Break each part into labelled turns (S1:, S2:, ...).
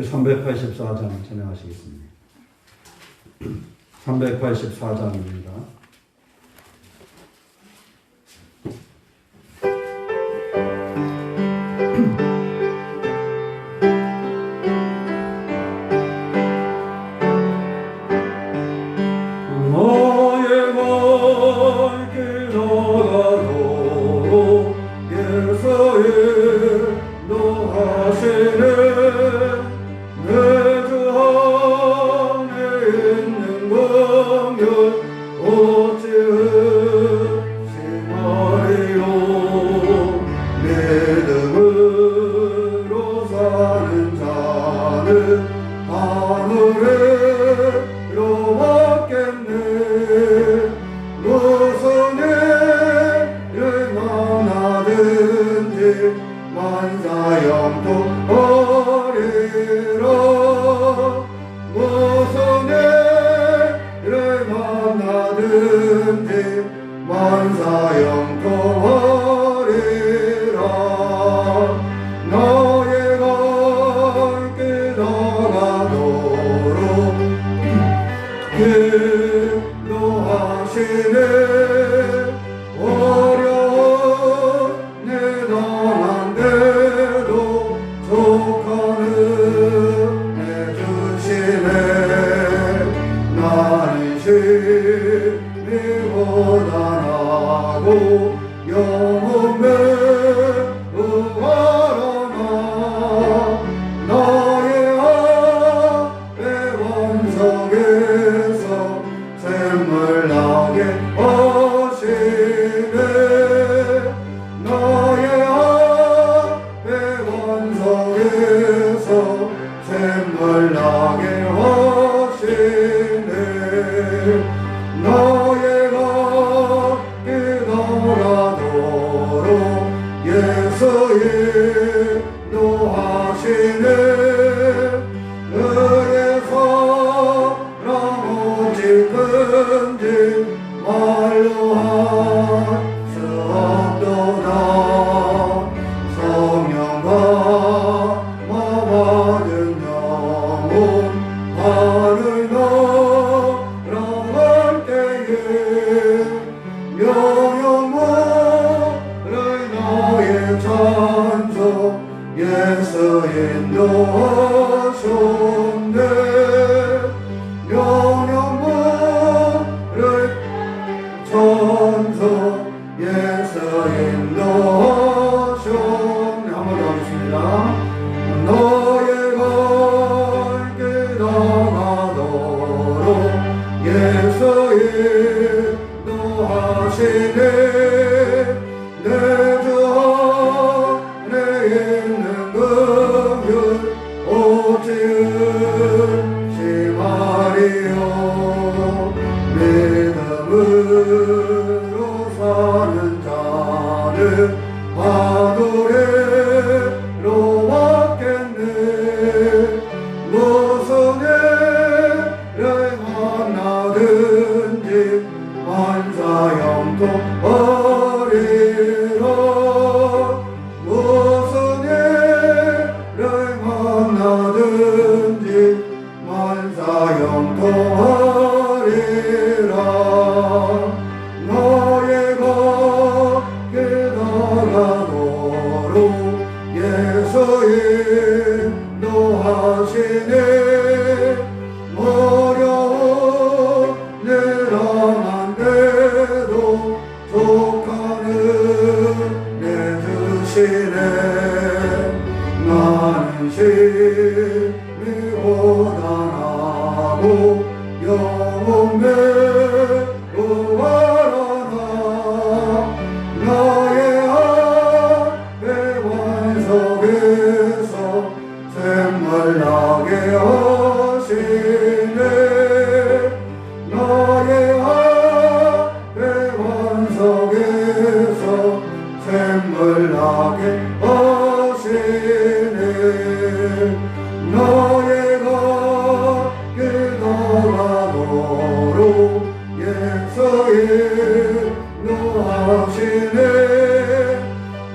S1: 384장 전해하시겠습니다. 384장입니다.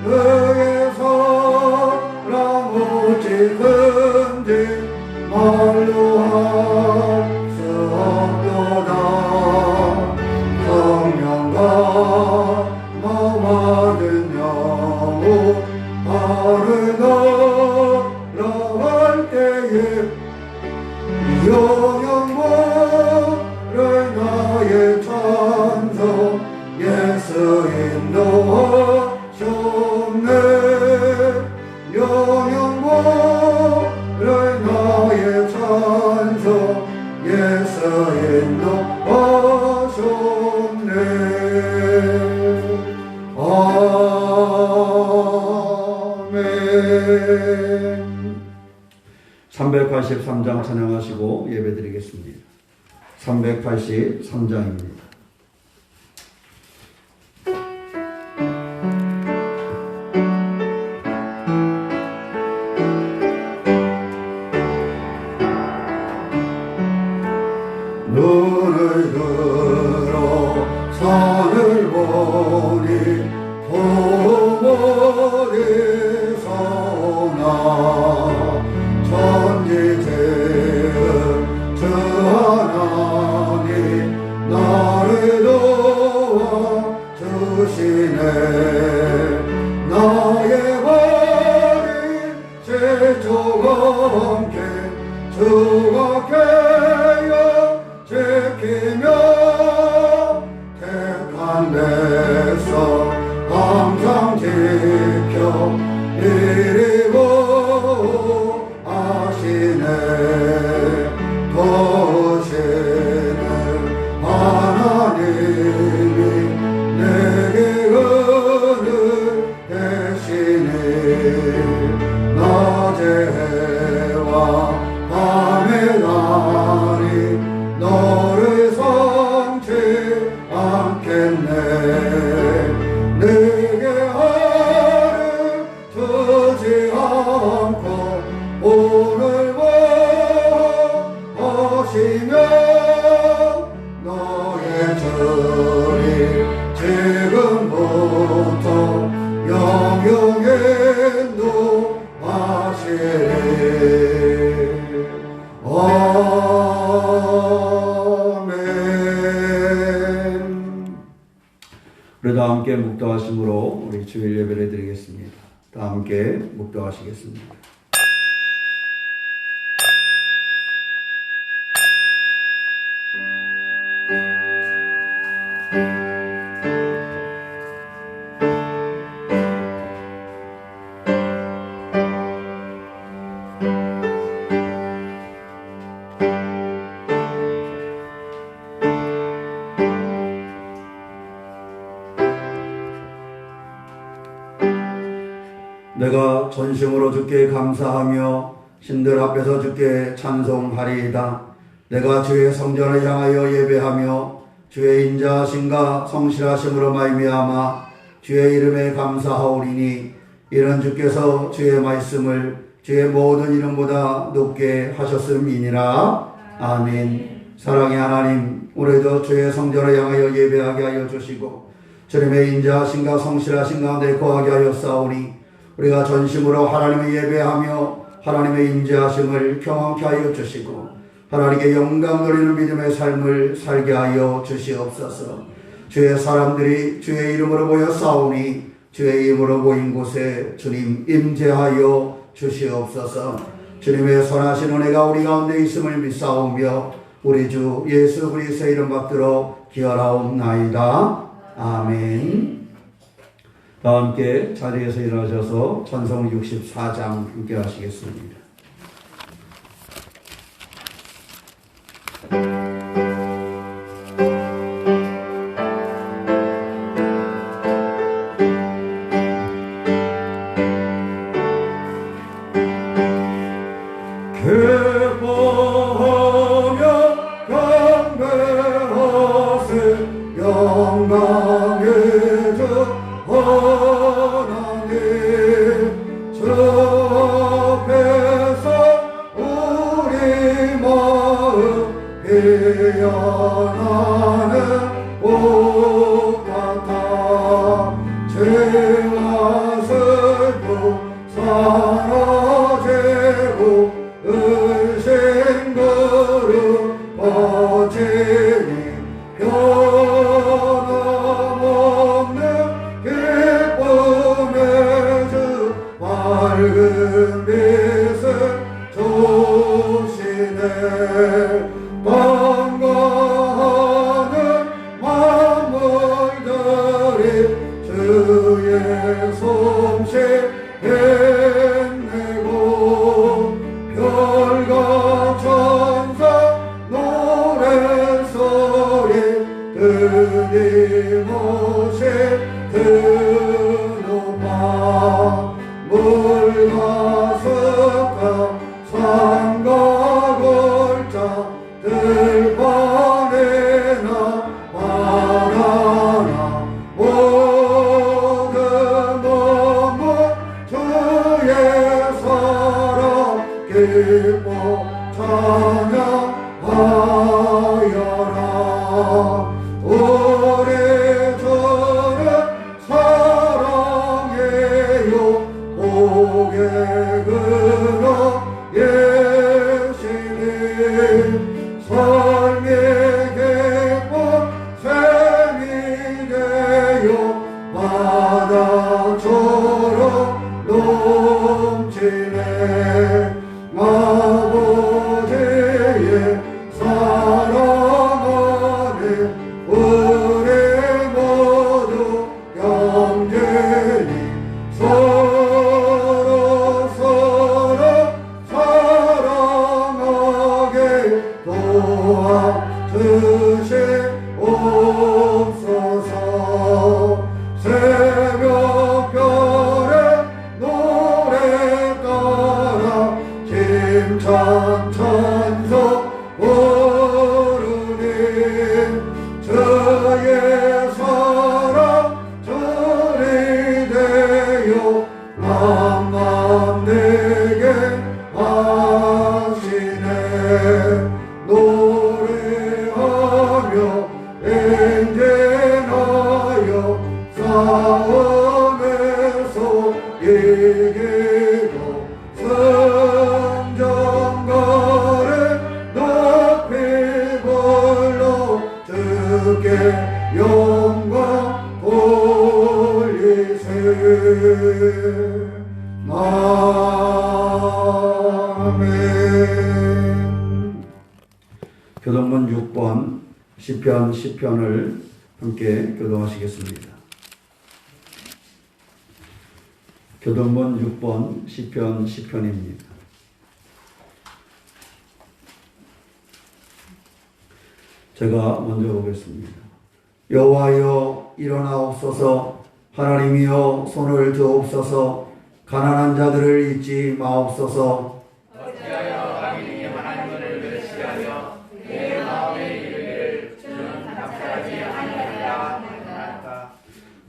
S2: 너의 사랑 오직 흔들 하늘 날아갈 때에 영영 모를 나의 찬송 예수 인도하셨네. 영영 모를 나의 찬송 예수 인도하셨네. 아멘.
S1: 383장 찬양하시고 예배드리겠습니다. 383장입니다.
S2: 눈을 들어 산을 보니 어디서나 천지제의 주 하나님 나를 도와주시네. 나의 발이 제초가 함께 주가 깨어 지키며 택한 데서 항상 지켜 이리고 하시네. 도우시는 하나님이 내게 은을 대시니 낮의 해와 밤의 달이 너를 성치 않겠네. 내게 하루 주지 않고 오늘과 하시며 너의 주님 지금부터 영영에 인도하시리.
S1: 우리 다 함께 묵도하심으로 우리 주일 예배를 드리겠습니다. 다 함께 묵도하시겠습니다. 내가 전심으로 주께 감사하며 신들 앞에서 주께 찬송하리이다. 내가 주의 성전을 향하여 예배하며 주의 인자하심과 성실하심으로 말미암아 주의 이름에 감사하오리니 이는 주께서 주의 말씀을 주의 모든 이름보다 높게 하셨음이니라. 아멘. 사랑의 하나님, 오늘도 주의 성전을 향하여 예배하게 하여 주시고 주님의 인자하심과 성실하심 가운데 거하게 하여 싸우니 우리가 전심으로 하나님을 예배하며 하나님의 인자하심을 경험케 하여 주시고 하나님께 영광 돌리는 믿음의 삶을 살게 하여 주시옵소서. 주의 사람들이 주의 이름으로 모여 싸우니 주의 이름으로 모인 곳에 주님 임재하여 주시옵소서. 주님의 선하신 은혜가 우리 가운데 있음을 믿사오며 우리 주 예수 그리스도의 이름 받들어 기원하옵나이다. 아멘. 다 함께 자리에서 일어나셔서 찬송 64장 함께 하시겠습니다.
S2: 기뻐하며 경배하세 영광의 주 하나님 주 앞에 빛을 주시네 반가워하는 만물들이 주의 솜씨 빛내고 별과 천사 노래소리 끊임없이 드높아 물과 습과 산과 골짜 들판에나 바다나 모든 만물 주의 사랑 기뻐 찬양하여라 우리 주를 사랑해요 고개 들어 예시니 삶의 기쁨 샘이 되어 바다처럼 넘치네 아버지의 사랑 안에 우리 모두 영원히 서로 사랑하게 도와주시옵소서 새벽별의 노래 따라 힘찬 찬송 부르니 주의 사랑 주리 되어 만만되게 하시네 노래하며 행진하여 싸움에서 이기고 승전가를 높이 불러 주께 영광 돌리세 아멘. 교동문 6번 시편 10편을 함께 교동하시겠습니다. 교동문 6번 시편 10편입니다. 제가 먼저 보겠습니다. 여호와여 일어나옵소서 하나님이여 손을 드옵소서 가난한 자들을 잊지 마옵소서
S3: 어찌하여 악인이 하나님을 멸시하며 내 마음에 이르기를 주는 감사하지 아니하리라.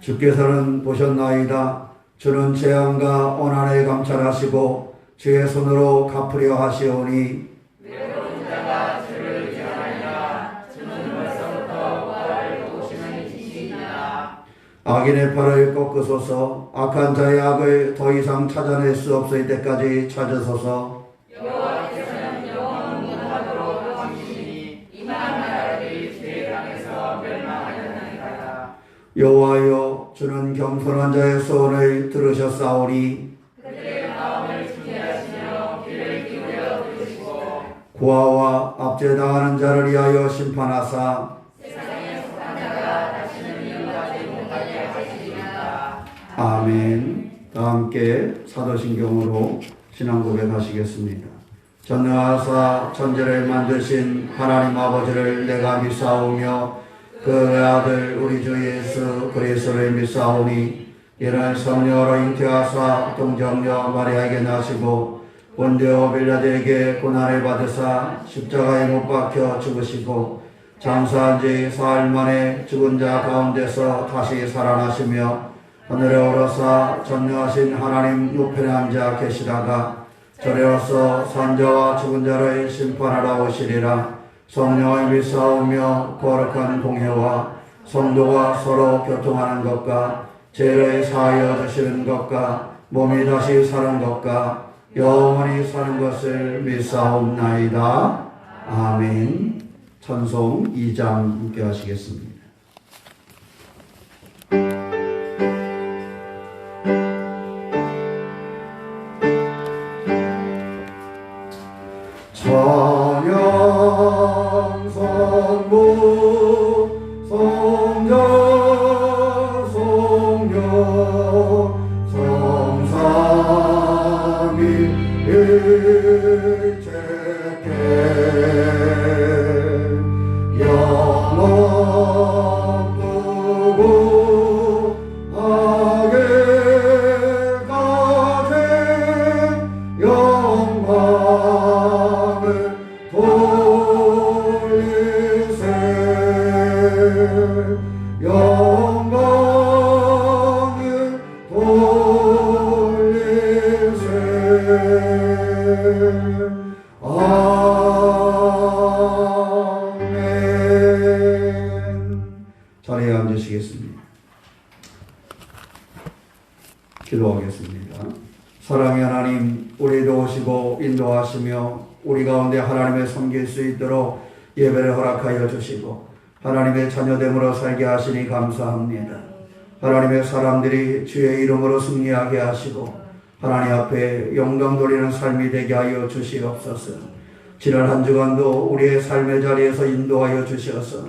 S1: 주께서는 보셨나이다. 주는 재앙과 원한에 감찰하시고 주의 손으로 갚으려 하시오니
S3: 외로운 자가 주를 의지하나이다. 주는 벌써부터 구하를 도우시는 이시니라.
S1: 악인의 팔을 꺾으소서 악한 자의 악을 더 이상 찾아낼 수 없을 때까지 찾으소서
S3: 여호와께서는 영원 무하도록 하시니 이만 나라들이 죄 당해서 멸망하였나이다.
S1: 여호와여 주는 겸손한 자의 소원을 들으셨사오니
S3: 그들의 마음을 준비하시며 귀를 기울여 들으시고
S1: 고아와 압제당하는 자를 위하여 심판하사
S3: 세상에 속한 자가 다시는 이유하지 못하게 하시리이다.
S1: 아멘. 다 함께 사도신경으로 신앙 고백하시겠습니다. 전능하사 천지를 만드신 하나님 아버지를 내가 믿사오며 그 아들 우리 주 예수 그리스도를 믿사오니 이는 성령으로 잉태하사 동정녀 마리아에게 나시고 본디오 빌라드에게 고난을 받으사 십자가에 못 박혀 죽으시고 장사한 지 사흘 만에 죽은 자 가운데서 다시 살아나시며 하늘에 오르사 전능하신 하나님 우편에 앉아 계시다가 저리로서 산자와 죽은 자를 심판하러 오시리라. 성령을 믿사오며 거룩한 공회와 성도가 서로 교통하는 것과 죄를 사하여 주시는 것과 몸이 다시 사는 것과 영원히 사는 것을 믿사옵나이다. 아멘. 찬송 2장 함께 하시겠습니다.
S2: 기도하겠습니다. 사랑의 하나님, 우리 도우시고 인도하시며 우리 가운데 하나님을 섬길 수 있도록 예배를 허락하여 주시고 하나님의 자녀됨으로 살게 하시니 감사합니다. 하나님의 사람들이 주의 이름으로 승리하게 하시고 하나님 앞에 영광 돌리는 삶이 되게 하여 주시옵소서. 지난 한 주간도 우리의 삶의 자리에서 인도하여 주시어서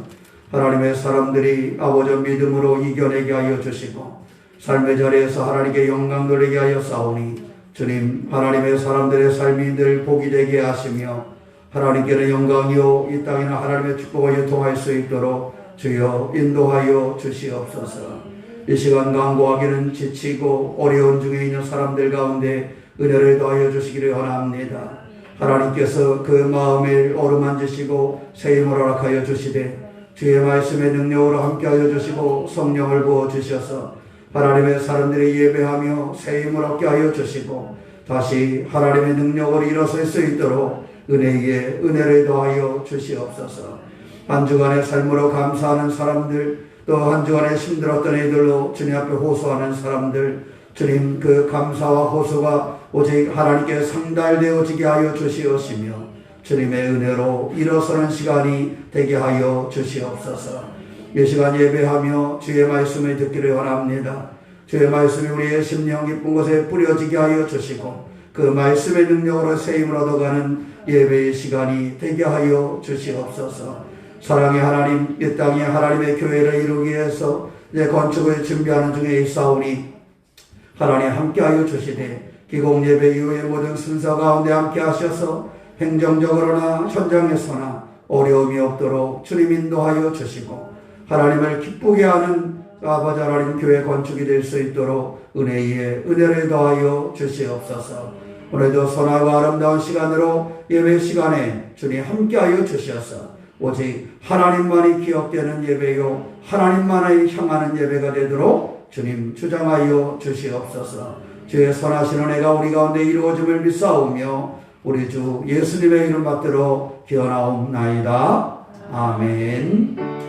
S2: 하나님의 사람들이 아버지 믿음으로 이겨내게 하여 주시고 삶의 자리에서 하나님께 영광 돌리게 하여 싸우니 주님, 하나님의 사람들의 삶이 늘 복이 되게 하시며 하나님께는 영광이요 이 땅에는 하나님의 축복을 유통할 수 있도록 주여 인도하여 주시옵소서. 이 시간 간구하기는 지치고 어려운 중에 있는 사람들 가운데 은혜를 더하여 주시기를 원합니다. 하나님께서 그 마음을 어루만지시고 새 힘을 허락하여 주시되 주의 말씀의 능력으로 함께하여 주시고 성령을 부어주셔서 하나님의 사람들이 예배하며 새 힘을 얻게 하여 주시고 다시 하나님의 능력을 일어설 수 있도록 은혜에 은혜를 더하여 주시옵소서. 한 주간의 삶으로 감사하는 사람들, 또 한 주간에 힘들었던 이들로 주님 앞에 호소하는 사람들, 주님 그 감사와 호소가 오직 하나님께 상달되어지게 하여 주시옵시며 주님의 은혜로 일어서는 시간이 되게 하여 주시옵소서. 이 시간 예배하며 주의 말씀을 듣기를 원합니다. 주의 말씀이 우리의 심령 깊은 곳에 뿌려지게 하여 주시고 그 말씀의 능력으로 새 힘을 얻어가는 예배의 시간이 되게 하여 주시옵소서. 사랑의 하나님, 이 땅에 하나님의 교회를 이루기 위해서 이제 건축을 준비하는 중에 있사오니 하나님 함께하여 주시되 기공 예배 이후의 모든 순서 가운데 함께 하셔서 행정적으로나 현장에서나 어려움이 없도록 주님 인도하여 주시고 하나님을 기쁘게 하는 아버지 하나님 교회 건축이 될 수 있도록 은혜에 은혜를 더하여 주시옵소서. 오늘도 선하고 아름다운 시간으로 예배 시간에 주님 함께하여 주셔서 오직 하나님만이 기억되는 예배요 하나님만을 향하는 예배가 되도록 주님 주장하여 주시옵소서. 주의 선하신 은혜가 우리 가운데 이루어짐을 믿사오며 우리 주 예수님의 이름 받들어 기원하옵나이다. 아멘.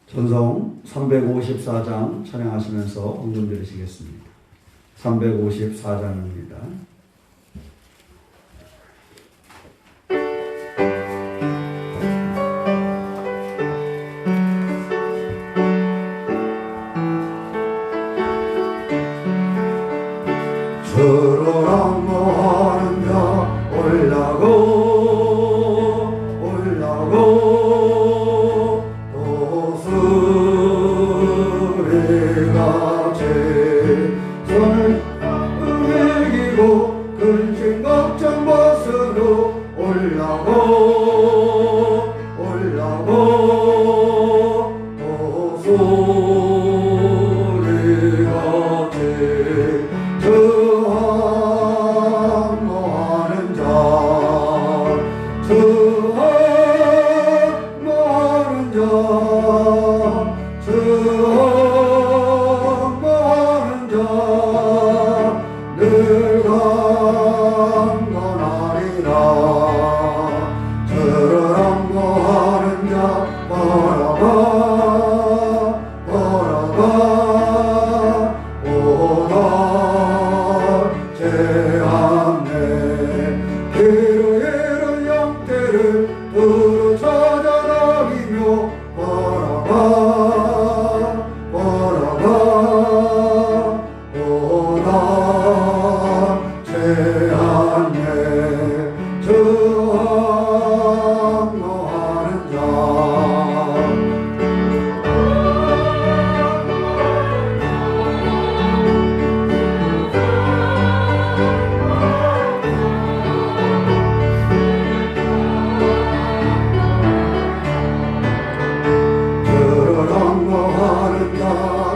S2: 전성 354장 찬양하시면서 헌금 드리시겠습니다. 354장입니다.
S1: 주로 항모하는 자 올라고 손을 움직이고 근심 걱정 벗으로 올라고 또 소리같이 주 항모하는 자 늘 강건하리라. 주를 항모하는 자 바라봐 오다 제한네 기르이른 형태를 두루 찾아다니며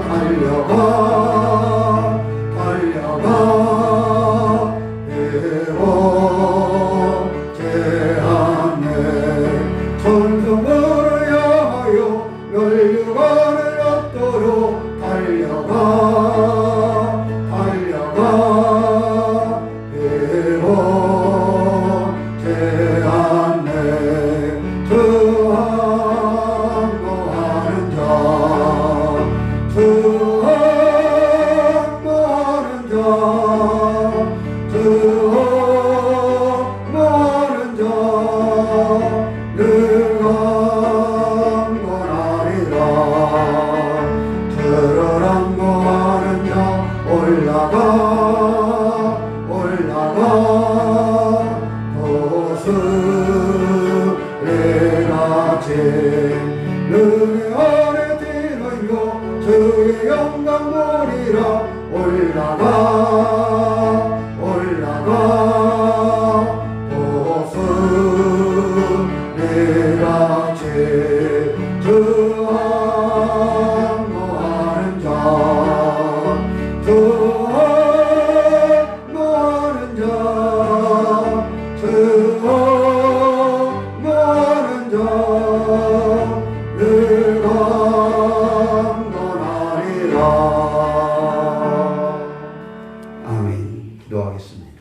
S1: 달려가 자 늘 강건하리라. 들으라 노하는 자 올라가 보스레같이 은혜 아래 뛰어요 주의 영광 보리라. 올라가 보스레같이 저항노하는 자 저항노하는 자 늘 강건하리라. 아멘. 기도하겠습니다.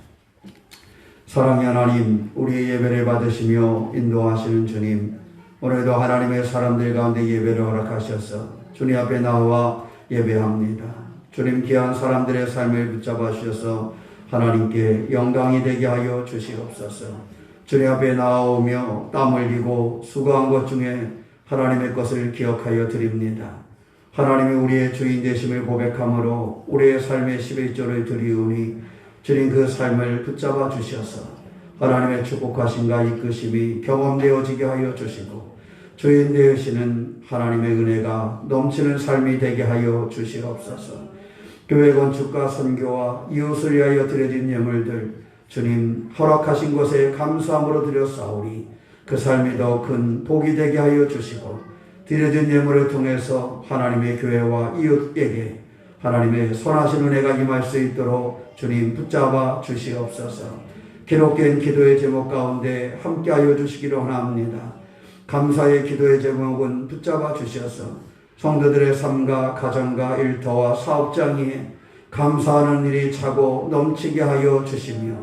S1: 사랑의 하나님, 우리의 예배를 받으시며 인도하시는 주님, 오늘도 하나님의 사람들 가운데 예배를 허락하셔서 주님 앞에 나와 예배합니다. 주님 귀한 사람들의 삶을 붙잡아 주셔서 하나님께 영광이 되게 하여 주시옵소서. 주님 앞에 나아오며 땀 흘리고 수고한 것 중에 하나님의 것을 기억하여 드립니다. 하나님이 우리의 주인 되심을 고백함으로 우리의 삶의 11조를 드리우니 주님 그 삶을 붙잡아 주셔서 하나님의 축복하심과 이끄심이 경험되어지게 하여 주시고 주인 되시는 하나님의 은혜가 넘치는 삶이 되게 하여 주시옵소서. 교회 건축과 선교와 이웃을 위하여 드려진 예물들 주님 허락하신 것에 감사함으로 드렸사오니 그 삶이 더 큰 복이 되게 하여 주시고 드려진 예물을 통해서 하나님의 교회와 이웃에게 하나님의 선하신 은혜가 임할 수 있도록 주님 붙잡아 주시옵소서. 기록된 기도의 제목 가운데 함께하여 주시기를 원합니다. 감사의 기도의 제목은 붙잡아 주셔서 성도들의 삶과 가정과 일터와 사업장에 감사하는 일이 차고 넘치게 하여 주시며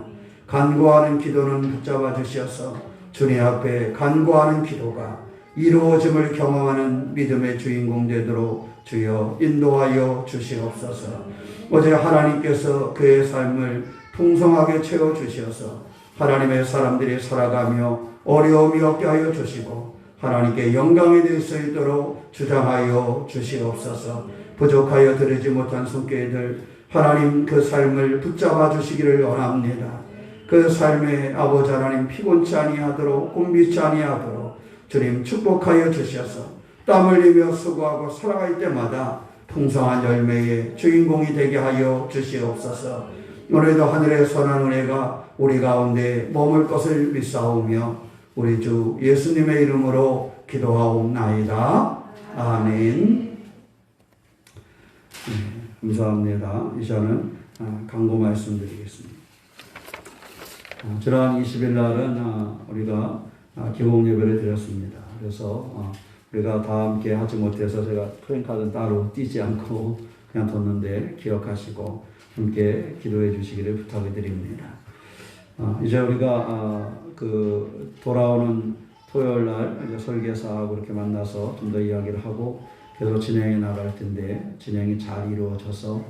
S1: 간구하는 기도는 붙잡아 주셔서 주님 앞에 간구하는 기도가 이루어짐을 경험하는 믿음의 주인공 되도록 주여 인도하여 주시옵소서. 어제 하나님께서 그의 삶을 풍성하게 채워주셔서 하나님의 사람들이 살아가며 어려움이 없게 하여 주시고 하나님께 영광이 될 수 있도록 주장하여 주시옵소서. 부족하여 드리지 못한 손길들 하나님 그 삶을 붙잡아 주시기를 원합니다. 그 삶에 아버지 하나님 피곤치 아니하도록 곤비치 아니하도록 주님 축복하여 주셔서 땀 흘리며 수고하고 살아갈 때마다 풍성한 열매의 주인공이 되게 하여 주시옵소서. 오늘도 하늘의 선한 은혜가 우리 가운데 머물 것을 믿사오며 우리 주 예수님의 이름으로 기도하옵나이다. 아멘. 감사합니다. 이제는 강구 말씀드리겠습니다. 지난 20일 날은 우리가 기복 예배를 드렸습니다. 그래서 우리가 다 함께 하지 못해서 제가 프랭카드는 따로 띄지 않고 그냥 뒀는데 기억하시고 함께 기도해 주시기를 부탁을 드립니다. 이제 우리가 돌아오는 토요일 날 설계사하고 이렇게 만나서 좀 더 이야기를 하고 계속 진행해 나갈 텐데 진행이 잘 이루어져서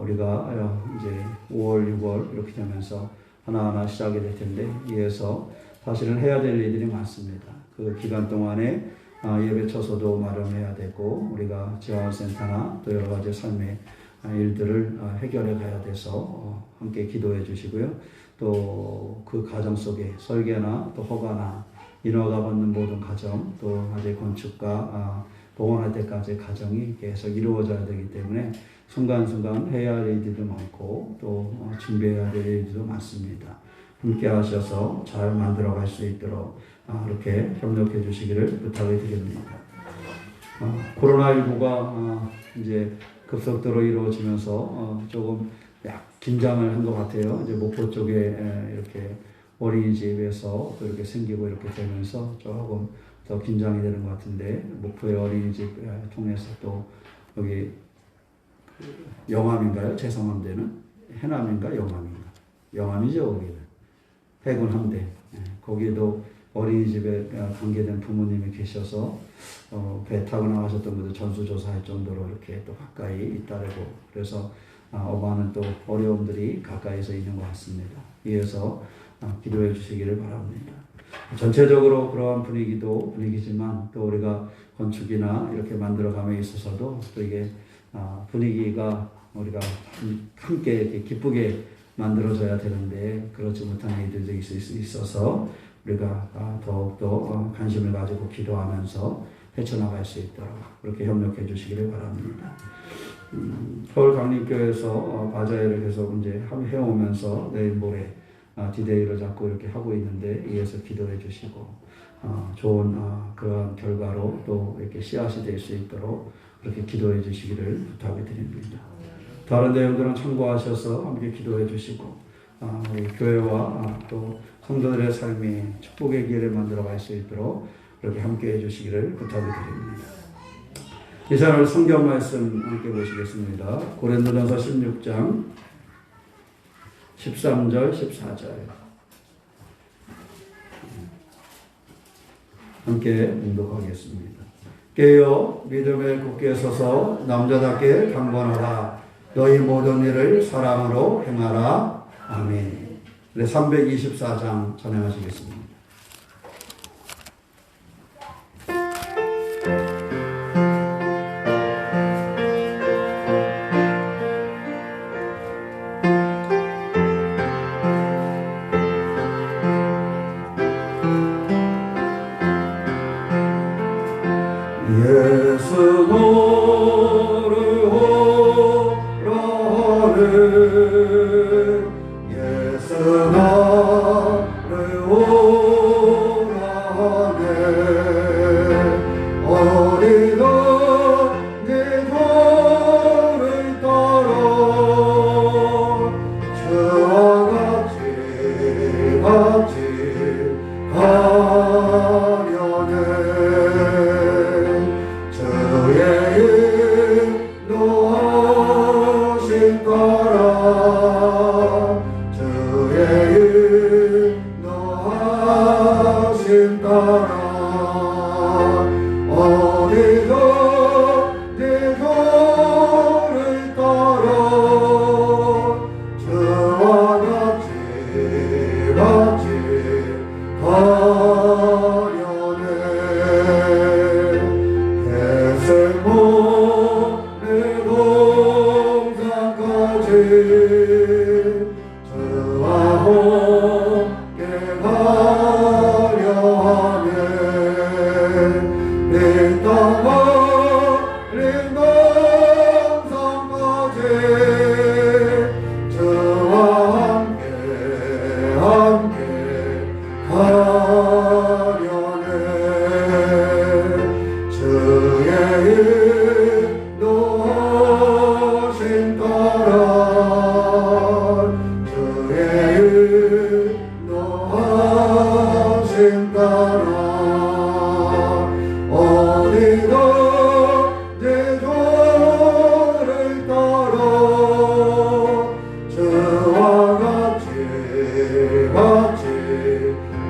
S1: 우리가 이제 5월, 6월 이렇게 되면서 하나하나 시작이 될 텐데 이에서 사실은 해야 될 일들이 많습니다. 그 기간 동안에 예배 처소도 마련해야 되고 우리가 지원센터나 또 여러 가지 삶의 일들을 해결해 가야 돼서 함께 기도해 주시고요. 또 그 가정 속에 설계나 또 허가나 인허가 받는 모든 과정 또 아직 건축과 복원할 때까지 과정이 계속 이루어져야 되기 때문에 순간순간 해야 할 일들도 많고 또 준비해야 될 일들도 많습니다. 함께 하셔서 잘 만들어 갈 수 있도록 이렇게 협력해 주시기를 부탁을 드립니다. 코로나19가 이제 급속도로 이루어지면서 조금 긴장을 한 것 같아요. 이제 목포 쪽에 이렇게 어린이집에서 또 이렇게 생기고 이렇게 되면서 조금 더 긴장이 되는 것 같은데 목포의 어린이집 통해서 또 여기 영암인가요? 제 성함대는 해남인가 영암인가? 영암이죠 거기는 해군 함대. 거기에도 어린이집에 관계된 부모님이 계셔서 배 타고 나가셨던 분들 전수조사할 정도로 이렇게 또 가까이 있다고 그래서 많은 또 어려움들이 가까이서 있는 것 같습니다. 이어서 기도해 주시기를 바랍니다.
S2: 전체적으로 그러한 분위기지만 또 우리가 건축이나 이렇게 만들어감에 있어서도 또 이게 분위기가 우리가 함께 이렇게 기쁘게 만들어져야 되는데 그렇지 못한 일들이 있어서 우리가 더욱더 관심을 가지고 기도하면서 헤쳐나갈 수 있도록 그렇게 협력해 주시기를 바랍니다. 서울 강림교회에서 바자회를 계속 이제 해오면서 내일 모레 디데이를 잡고 이렇게 하고 있는데 이에서 기도해 주시고 좋은 그러한 결과로 또 이렇게 씨앗이 될 수 있도록 그렇게 기도해 주시기를 부탁해 드립니다. 다른 내용들은 참고하셔서 함께 기도해 주시고 우리 교회와 또 성도들의 삶이 축복의 길을 만들어 갈 수 있도록 그렇게 함께 해 주시기를 부탁해 드립니다. 이 시간을 성경 말씀 함께 보시겠습니다. 고린도전서 16장 13절 14절 함께 봉독하겠습니다. 깨어 믿음에 굳게 서서 남자답게 강건하라. 너희 모든 일을 사랑으로 행하라. 아멘. 네, 324장 전해하시겠습니다.
S1: 예수 너를 오라네 예수 나를 오라네 어디도 내 도를 따라 주와 같이 가려네 주의 인도하심 따라 주의 인도하심 따라 어디도 내 도를 따라 주와 같이 가려네 내 동산까지 주와 함께 가려 하네 내 땅 멀린 동산까지 주와 함께 가려네 주의 인도하심 따라 주의 인도하심 따라 어디도 내 도를 따라 주와 같이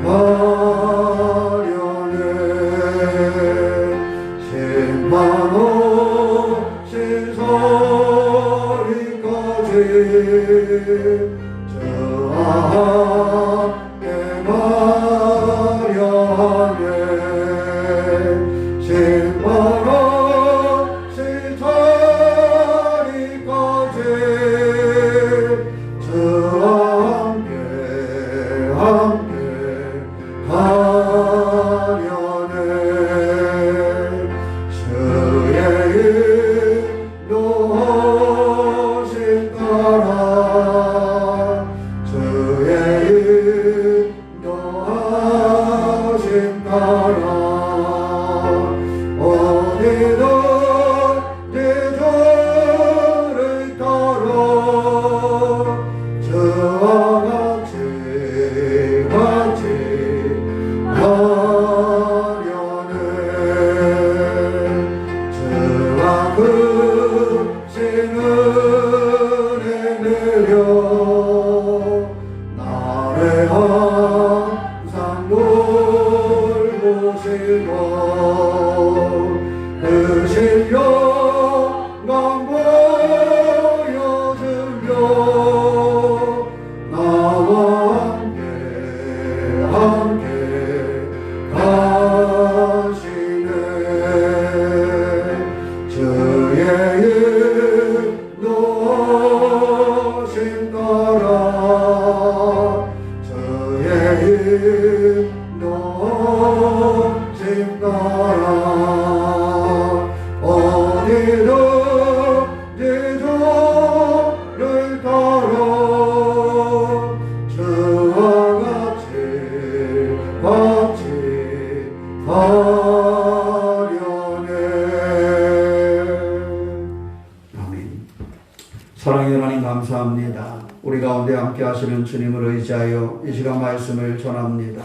S1: 가려네 심판 오신 소리까지 주와 함께 가려 하네 심판 오신 소리까지 주와 함께 가려네 주의 인도하심 따라 주의 인도하심 따라 어디도 내 도를 따라 주와 같이 가려네 주와 크신 은혜 내려 나를 항상 돌보시고 그 신령 보여주며 나와 함께 같이 하려네.
S2: 아멘. 사랑의 하나님 감사합니다. 우리 가운데 함께 하시는 주님을 의지하여 이 시간 말씀을 전합니다.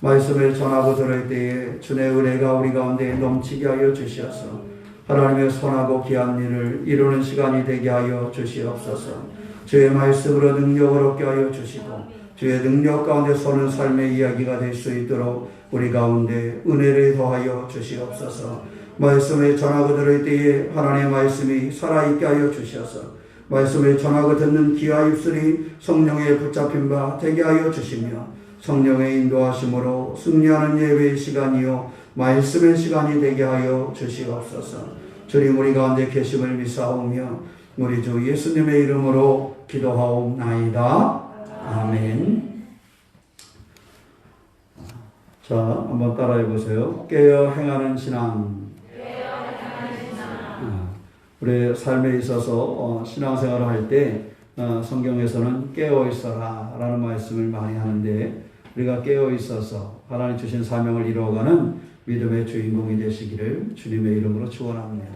S2: 말씀을 전하고 들을 때에 주의 은혜가 우리 가운데 넘치게 하여 주시옵소서. 하나님의 선하고 귀한 일을 이루는 시간이 되게 하여 주시옵소서. 주의 말씀으로 능력을 얻게 하여 주시고 주의 능력 가운데 서는 삶의 이야기가 될 수 있도록 우리 가운데 은혜를 더하여 주시옵소서. 말씀을 전하고 들을 때에 하나님의 말씀이 살아있게 하여 주셔서 말씀을 전하고 듣는 귀와 입술이 성령에 붙잡힌 바 되게 하여 주시며 성령의 인도하심으로 승리하는 예배의 시간이요 말씀의 시간이 되게 하여 주시옵소서. 주님 우리 가운데 계심을 믿사오며 우리 주 예수님의 이름으로 기도하옵나이다. 아멘. 자, 한번 따라해 보세요. 깨어 행하는 신앙. 우리 삶에 있어서 신앙생활을 할 때 성경에서는 깨어 있어라 라는 말씀을 많이 하는데 우리가 깨어 있어서 하나님 주신 사명을 이루어가는 믿음의 주인공이 되시기를 주님의 이름으로 축원합니다.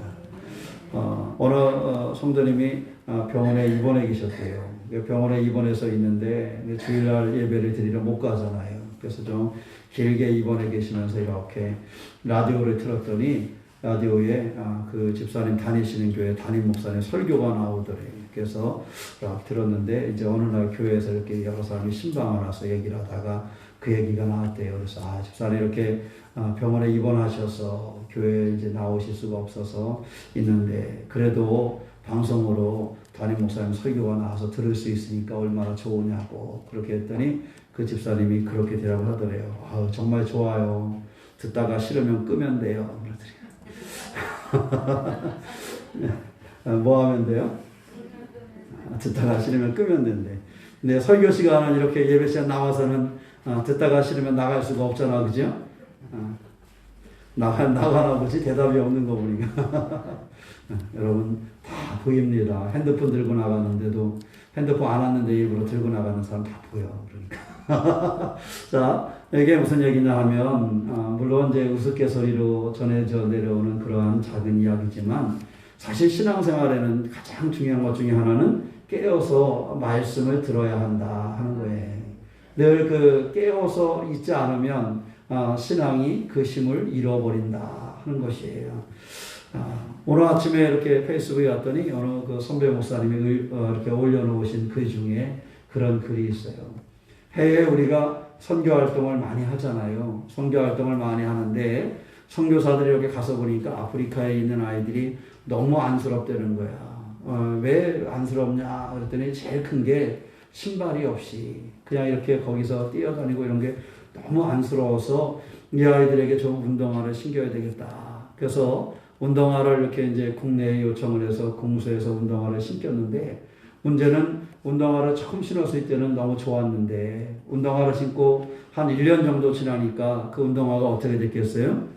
S2: 어느 성도님이 병원에 입원해 계셨대요. 병원에 입원해서 있는데 주일날 예배를 드리러 못 가잖아요. 그래서 좀 길게 입원해 계시면서 이렇게 라디오를 틀었더니 라디오에 그 집사님 다니시는 교회 담임 목사님 설교가 나오더래요. 그래서 들었는데 이제 어느 날 교회에서 이렇게 여러 사람이 신방을 와서 얘기를 하다가 그 얘기가 나왔대요. 그래서 집사님 이렇게 병원에 입원하셔서 교회에 이제 나오실 수가 없어서 있는데 그래도 방송으로 담임 목사님 설교가 나와서 들을 수 있으니까 얼마나 좋으냐고 그렇게 했더니 그 집사님이 그렇게 대답을 하더래요. 정말 좋아요. 듣다가 싫으면 끄면 돼요. 뭐 하면 돼요? 듣다가 싫으면 끄면 된대. 근데 설교 시간은 이렇게 예배 시간 나와서는 듣다가 싫으면 나갈 수가 없잖아, 그죠? 나가나 보지 대답이 없는 거 보니까. 여러분 다 보입니다. 핸드폰 들고 나가는데도 핸드폰 안 왔는데 일부러 들고 나가는 사람 다 보여. 그러니까. 자, 이게 무슨 얘기냐 하면 물론 이제 우스갯소리로 전해져 내려오는 그러한 작은 이야기지만 사실 신앙생활에는 가장 중요한 것 중에 하나는 깨어서 말씀을 들어야 한다 하는 거예요. 늘 그 깨어서 있지 않으면 신앙이 그 힘을 잃어버린다 하는 것이에요. 오늘 아침에 이렇게 페이스북에 왔더니 어느 그 선배 목사님이 이렇게 올려놓으신 글 중에 그런 글이 있어요. 해외에 우리가 선교 활동을 많이 하잖아요. 선교 활동을 많이 하는데 선교사들이 이렇게 가서 보니까 아프리카에 있는 아이들이 너무 안쓰럽다는 거야. 왜 안쓰럽냐 그랬더니 제일 큰 게 신발이 없이 그냥 이렇게 거기서 뛰어다니고 이런 게 너무 안쓰러워서 이 아이들에게 좀 운동화를 신겨야 되겠다. 그래서 운동화를 이렇게 이제 국내에 요청을 해서 공수해서 운동화를 신겼는데 문제는 운동화를 처음 신었을 때는 너무 좋았는데 운동화를 신고 한 1년 정도 지나니까 그 운동화가 어떻게 됐겠어요?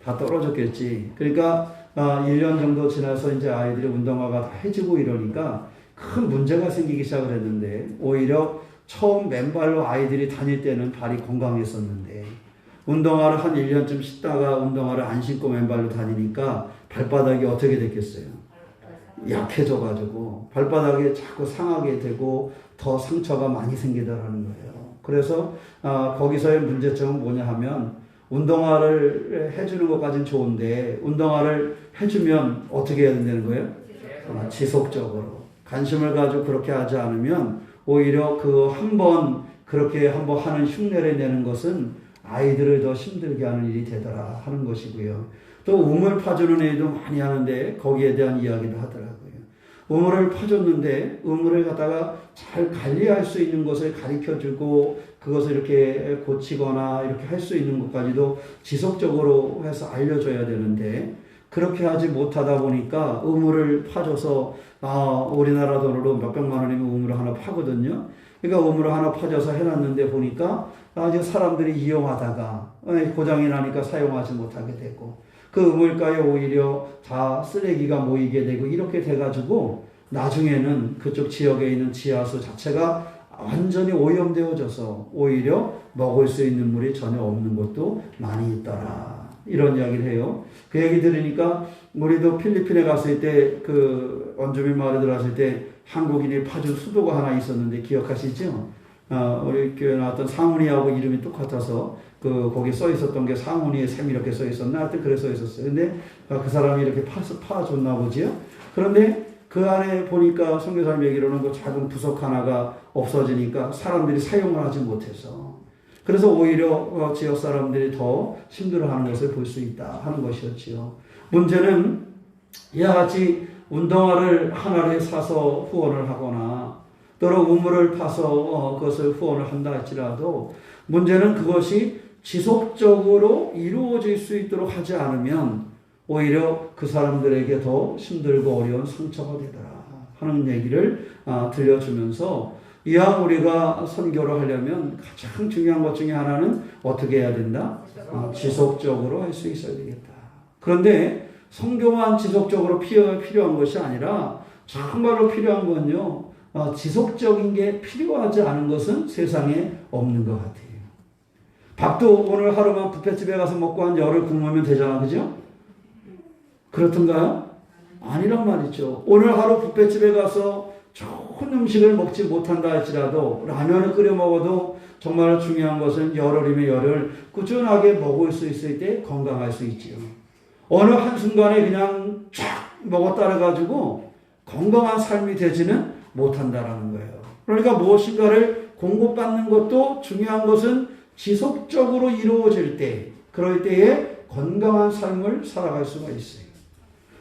S2: 다 떨어졌겠지. 그러니까 1년 정도 지나서 이제 아이들이 운동화가 다 해지고 이러니까 큰 문제가 생기기 시작을 했는데 오히려 처음 맨발로 아이들이 다닐 때는 발이 건강했었는데 운동화를 한 1년쯤 신다가 운동화를 안 신고 맨발로 다니니까 발바닥이 어떻게 됐겠어요? 약해져가지고 발바닥이 자꾸 상하게 되고 더 상처가 많이 생기더라는 거예요. 그래서 거기서의 문제점은 뭐냐 하면 운동화를 해주는 것까지는 좋은데 운동화를 해주면 어떻게 해야 된다는 거예요? 지속적으로 관심을 가지고 그렇게 하지 않으면 오히려 그 그렇게 한번 하는 흉내를 내는 것은 아이들을 더 힘들게 하는 일이 되더라 하는 것이고요. 또 우물 파주는 애도 많이 하는데 거기에 대한 이야기도 하더라고요. 우물을 파줬는데 우물을 갖다가 잘 관리할 수 있는 것을 가르쳐주고 그것을 이렇게 고치거나 이렇게 할 수 있는 것까지도 지속적으로 해서 알려줘야 되는데 그렇게 하지 못하다 보니까 우물을 파줘서 우리나라 돈으로 몇백만 원이면 우물을 하나 파거든요. 그러니까 우물을 하나 파줘서 해놨는데 보니까 아주 사람들이 이용하다가 고장이 나니까 사용하지 못하게 되고 그 우물가에 오히려 다 쓰레기가 모이게 되고 이렇게 돼가지고 나중에는 그쪽 지역에 있는 지하수 자체가 완전히 오염되어져서 오히려 먹을 수 있는 물이 전혀 없는 곳도 많이 있더라. 이런 이야기를 해요. 그 얘기 들으니까 우리도 필리핀에 갔을 때 그 원주민 마을에 들어갔을 때 한국인이 파준 수도가 하나 있었는데 기억하시죠? 우리 교회 나왔던 상훈이하고 이름이 똑같아서 거기 써 있었던 게 상훈이의 샘 이렇게 써 있었나? 하여튼 그래 써 있었어요. 근데 그 사람이 이렇게 파줬나 보지요? 그런데 그 안에 보니까 선교사님 얘기로는 그 작은 부석 하나가 없어지니까 사람들이 사용을 하지 못해서 그래서 오히려 지역 사람들이 더 힘들어하는 것을 볼 수 있다 하는 것이었지요. 문제는 이와 같이 운동화를 하나를 사서 후원을 하거나 또는 우물을 파서 그것을 후원을 한다 할지라도 문제는 그것이 지속적으로 이루어질 수 있도록 하지 않으면 오히려 그 사람들에게 더 힘들고 어려운 상처가 되더라 하는 얘기를 들려주면서 이왕 우리가 선교를 하려면 가장 중요한 것 중에 하나는 어떻게 해야 된다? 지속적으로 할 수 있어야 되겠다. 그런데 선교만 지속적으로 필요한 것이 아니라 정말로 필요한 건요. 지속적인 게 필요하지 않은 것은 세상에 없는 것 같아요. 밥도 오늘 하루만 뷔페집에 가서 먹고 한 열흘 굶으면 되잖아. 그죠? 그렇던가요? 아니란 말이죠. 오늘 하루 뷔페집에 가서 좋은 음식을 먹지 못한다 할지라도 라면을 끓여 먹어도 정말 중요한 것은 열흘이면 열흘 꾸준하게 먹을 수 있을 때 건강할 수 있지요. 어느 한순간에 그냥 쫙 먹었다 해가지고 건강한 삶이 되지는 못한다라는 거예요. 그러니까 무엇인가를 공급받는 것도 중요한 것은 지속적으로 이루어질 때, 그럴 때에 건강한 삶을 살아갈 수가 있어요.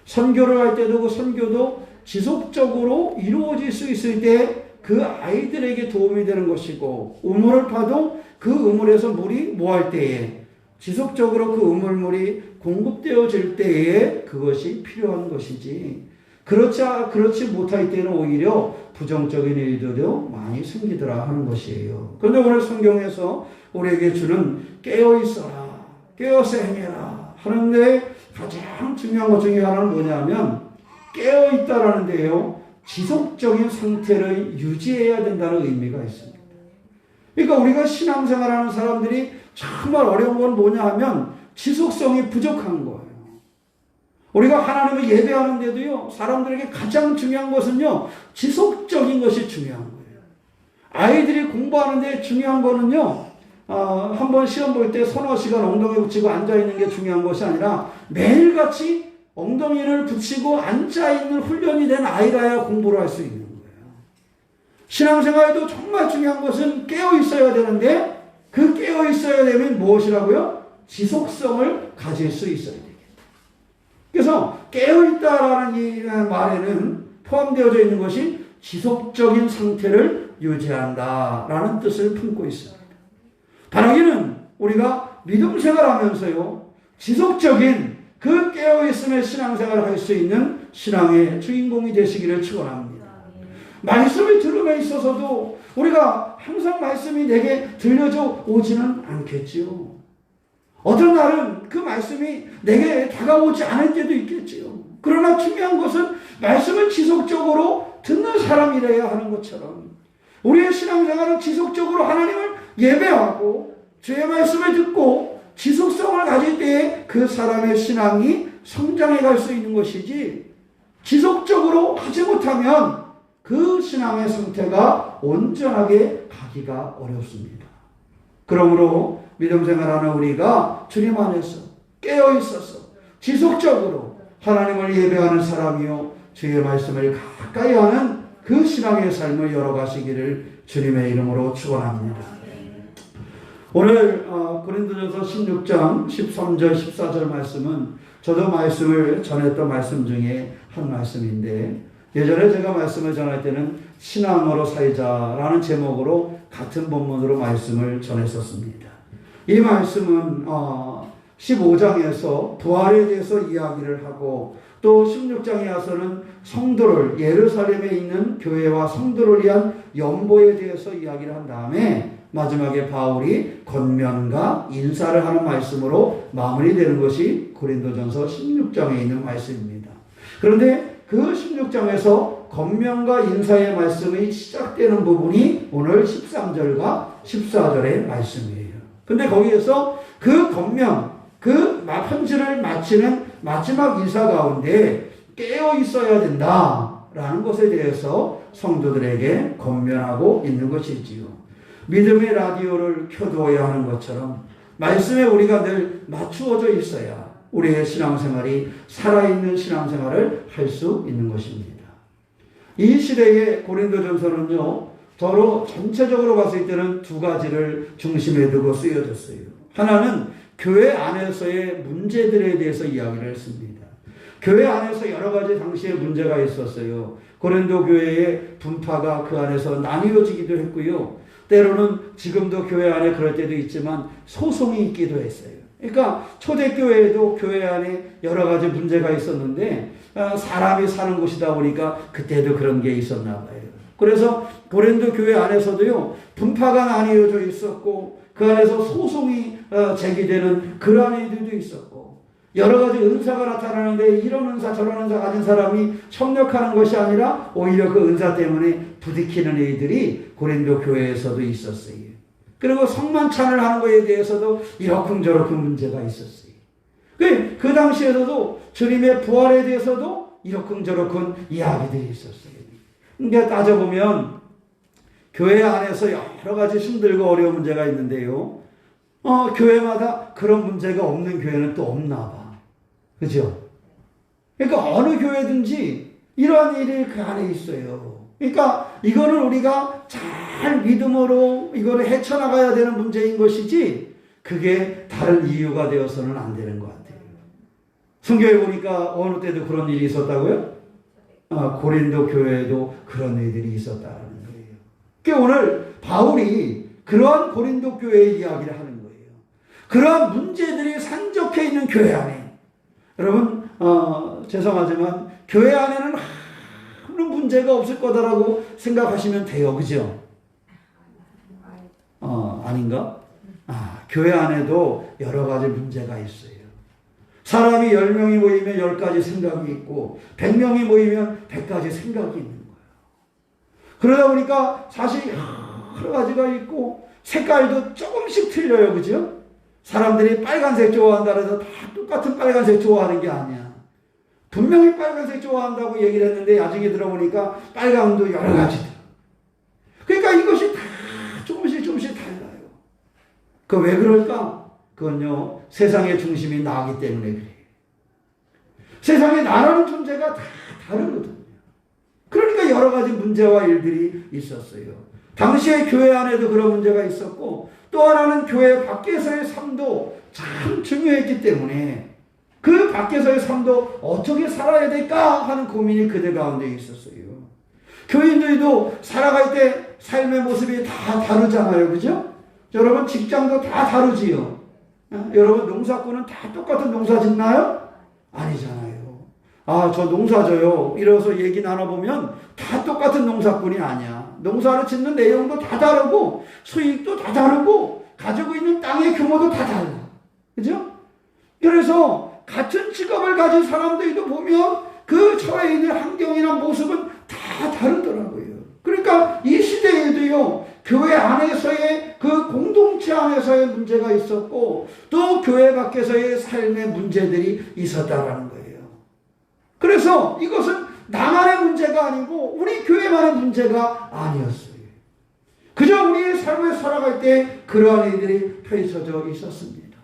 S2: 선교를 할 때도 그 선교도 지속적으로 이루어질 수 있을 때 그 아이들에게 도움이 되는 것이고, 우물을 파도 그 우물에서 물이 뭐할 때에 지속적으로 그 우물물이 공급되어질 때에 그것이 필요한 것이지, 그렇지 못할 때는 오히려 부정적인 일들도 많이 생기더라 하는 것이에요. 그런데 오늘 성경에서 우리에게 주는 깨어있어라, 깨어서 행해라 하는데 가장 중요한 것 중에 하나는 뭐냐면 깨어있다라는 데요, 지속적인 상태를 유지해야 된다는 의미가 있습니다. 그러니까 우리가 신앙생활하는 사람들이 정말 어려운 건 뭐냐 하면 지속성이 부족한 거예요. 우리가 하나님을 예배하는데도요, 사람들에게 가장 중요한 것은요, 지속적인 것이 중요한 거예요. 아이들이 공부하는데 중요한 거는요, 한번 시험 볼 때 서너 시간 엉덩이 붙이고 앉아있는 게 중요한 것이 아니라 매일같이 엉덩이를 붙이고 앉아있는 훈련이 된 아이라야 공부를 할 수 있는 거예요. 신앙생활도 정말 중요한 것은 깨어있어야 되는데 그 깨어있어야 되면 무엇이라고요? 지속성을 가질 수 있어야 되겠다. 그래서 깨어있다라는 이 말에는 포함되어져 있는 것이 지속적인 상태를 유지한다라는 뜻을 품고 있습니다. 바라기는 우리가 믿음 생활하면서요, 지속적인 그 깨어있음의 신앙생활을 할 수 있는 신앙의 주인공이 되시기를 축원합니다. 말씀을 들음에 있어서도 우리가 항상 말씀이 내게 들려져 오지는 않겠지요. 어떤 날은 그 말씀이 내게 다가오지 않을 때도 있겠지요. 그러나 중요한 것은 말씀을 지속적으로 듣는 사람이라야 하는 것처럼 우리의 신앙생활은 지속적으로 하나님을 예배하고 주의 말씀을 듣고 지속성을 가질 때에 그 사람의 신앙이 성장해 갈 수 있는 것이지, 지속적으로 하지 못하면 그 신앙의 상태가 온전하게 가기가 어렵습니다. 그러므로 믿음 생활하는 우리가 주님 안에서 깨어 있어서 지속적으로 하나님을 예배하는 사람이요, 주의 말씀을 가까이 하는 그 신앙의 삶을 열어가시기를 주님의 이름으로 축원합니다. 오늘 고린도전서 16장 13절 14절 말씀은 저도 말씀을 전했던 말씀 중에 한 말씀인데, 예전에 제가 말씀을 전할 때는 신앙으로 살자라는 제목으로 같은 본문으로 말씀을 전했었습니다. 이 말씀은 15장에서 부활에 대해서 이야기를 하고, 또 16장에 와서는 성도를, 예루살렘에 있는 교회와 성도를 위한 연보에 대해서 이야기를 한 다음에 마지막에 바울이 권면과 인사를 하는 말씀으로 마무리되는 것이 고린도전서 16장에 있는 말씀입니다. 그런데 그 16장에서 권면과 인사의 말씀이 시작되는 부분이 오늘 13절과 14절의 말씀이에요. 근데 거기에서 그 권면, 그 편지를 마치는 마지막 인사 가운데 깨어 있어야 된다라는 것에 대해서 성도들에게 권면하고 있는 것이지요. 믿음의 라디오를 켜두어야 하는 것처럼 말씀에 우리가 늘 맞추어져 있어야 우리의 신앙생활이 살아있는 신앙생활을 할 수 있는 것입니다. 이 시대의 고린도전서는요, 서로 전체적으로 봤을 때는 두 가지를 중심에 두고 쓰여졌어요. 하나는 교회 안에서의 문제들에 대해서 이야기를 했습니다. 교회 안에서 여러 가지 당시에 문제가 있었어요. 고린도 교회의 분파가 그 안에서 나뉘어지기도 했고요. 때로는 지금도 교회 안에 그럴 때도 있지만 소송이 있기도 했어요. 그러니까 초대교회에도 교회 안에 여러 가지 문제가 있었는데 사람이 사는 곳이다 보니까 그때도 그런 게 있었나 봐요. 그래서 고린도 교회 안에서도요, 분파가 나뉘어져 있었고 그 안에서 소송이 제기되는 그런 일들도 있었고, 여러 가지 은사가 나타나는데 이런 은사 저런 은사 가진 사람이 협력하는 것이 아니라 오히려 그 은사 때문에 부딪히는 일들이 고린도 교회에서도 있었어요. 그리고 성만찬을 하는 것에 대해서도 이러쿵저러쿵 문제가 있었어요. 그 당시에서도 주님의 부활에 대해서도 이러쿵저러쿵 이야기들이 있었어요. 그러니까 따져보면 교회 안에서 여러 가지 힘들고 어려운 문제가 있는데요. 교회마다 그런 문제가 없는 교회는 또 없나 봐. 그죠? 그러니까 어느 교회든지 이러한 일이 그 안에 있어요. 그러니까 이거는 우리가 잘 믿음으로 이거를 헤쳐나가야 되는 문제인 것이지 그게 다른 이유가 되어서는 안 되는 것 같아요. 성경에 보니까 어느 때도 그런 일이 있었다고요? 고린도 교회에도 그런 일들이 있었다는 거예요. 그러니까 오늘 바울이 그러한 고린도 교회의 이야기를 하는 거예요. 그러한 문제들이 산적해 있는 교회 안에, 여러분 죄송하지만 교회 안에는 아무런 문제가 없을 거다라고 생각하시면 돼요. 그죠? 아닌가? 교회 안에도 여러 가지 문제가 있어요. 사람이 10명이 모이면 10가지 생각이 있고 100명이 모이면 100가지 생각이 있는 거예요. 그러다 보니까 사실 여러 가지가 있고 색깔도 조금씩 틀려요. 그죠? 사람들이 빨간색 좋아한다 해서 다 똑같은 빨간색 좋아하는 게 아니야. 분명히 빨간색 좋아한다고 얘기를 했는데 나중에 들어보니까 빨강도 여러 가지다. 그러니까 이것이 다 조금씩 달라요. 그 왜 그럴까? 그건요, 세상의 중심이 나기 때문에 그래요. 세상에 나라는 존재가 다 다르거든요. 그러니까 여러 가지 문제와 일들이 있었어요. 당시에 교회 안에도 그런 문제가 있었고, 또 하나는 교회 밖에서의 삶도 참 중요했기 때문에 그 밖에서의 삶도 어떻게 살아야 될까 하는 고민이 그들 가운데 있었어요. 교인들도 살아갈 때 삶의 모습이 다 다르잖아요. 그죠? 여러분 직장도 다 다르지요. 여러분 농사꾼은 다 똑같은 농사 짓나요? 아니잖아요. 저 농사 져요. 이래서 얘기 나눠보면 다 똑같은 농사꾼이 아니야. 농사를 짓는 내용도 다 다르고 수익도 다 다르고 가지고 있는 땅의 규모도 다 달라. 그죠? 그래서 같은 직업을 가진 사람들도 보면 그 처해 있는 환경이나 모습은 다 다르더라고요. 그러니까 이 시대에도요, 교회 안에서의 그 공동체 안에서의 문제가 있었고 또 교회 밖에서의 삶의 문제들이 있었다라는 거예요. 그래서 이것은 나만의 문제가 아니고 우리 교회만의 문제가 아니었어요. 그저 우리의 삶을 살아갈 때 그러한 일들이 펼쳐져 있었습니다.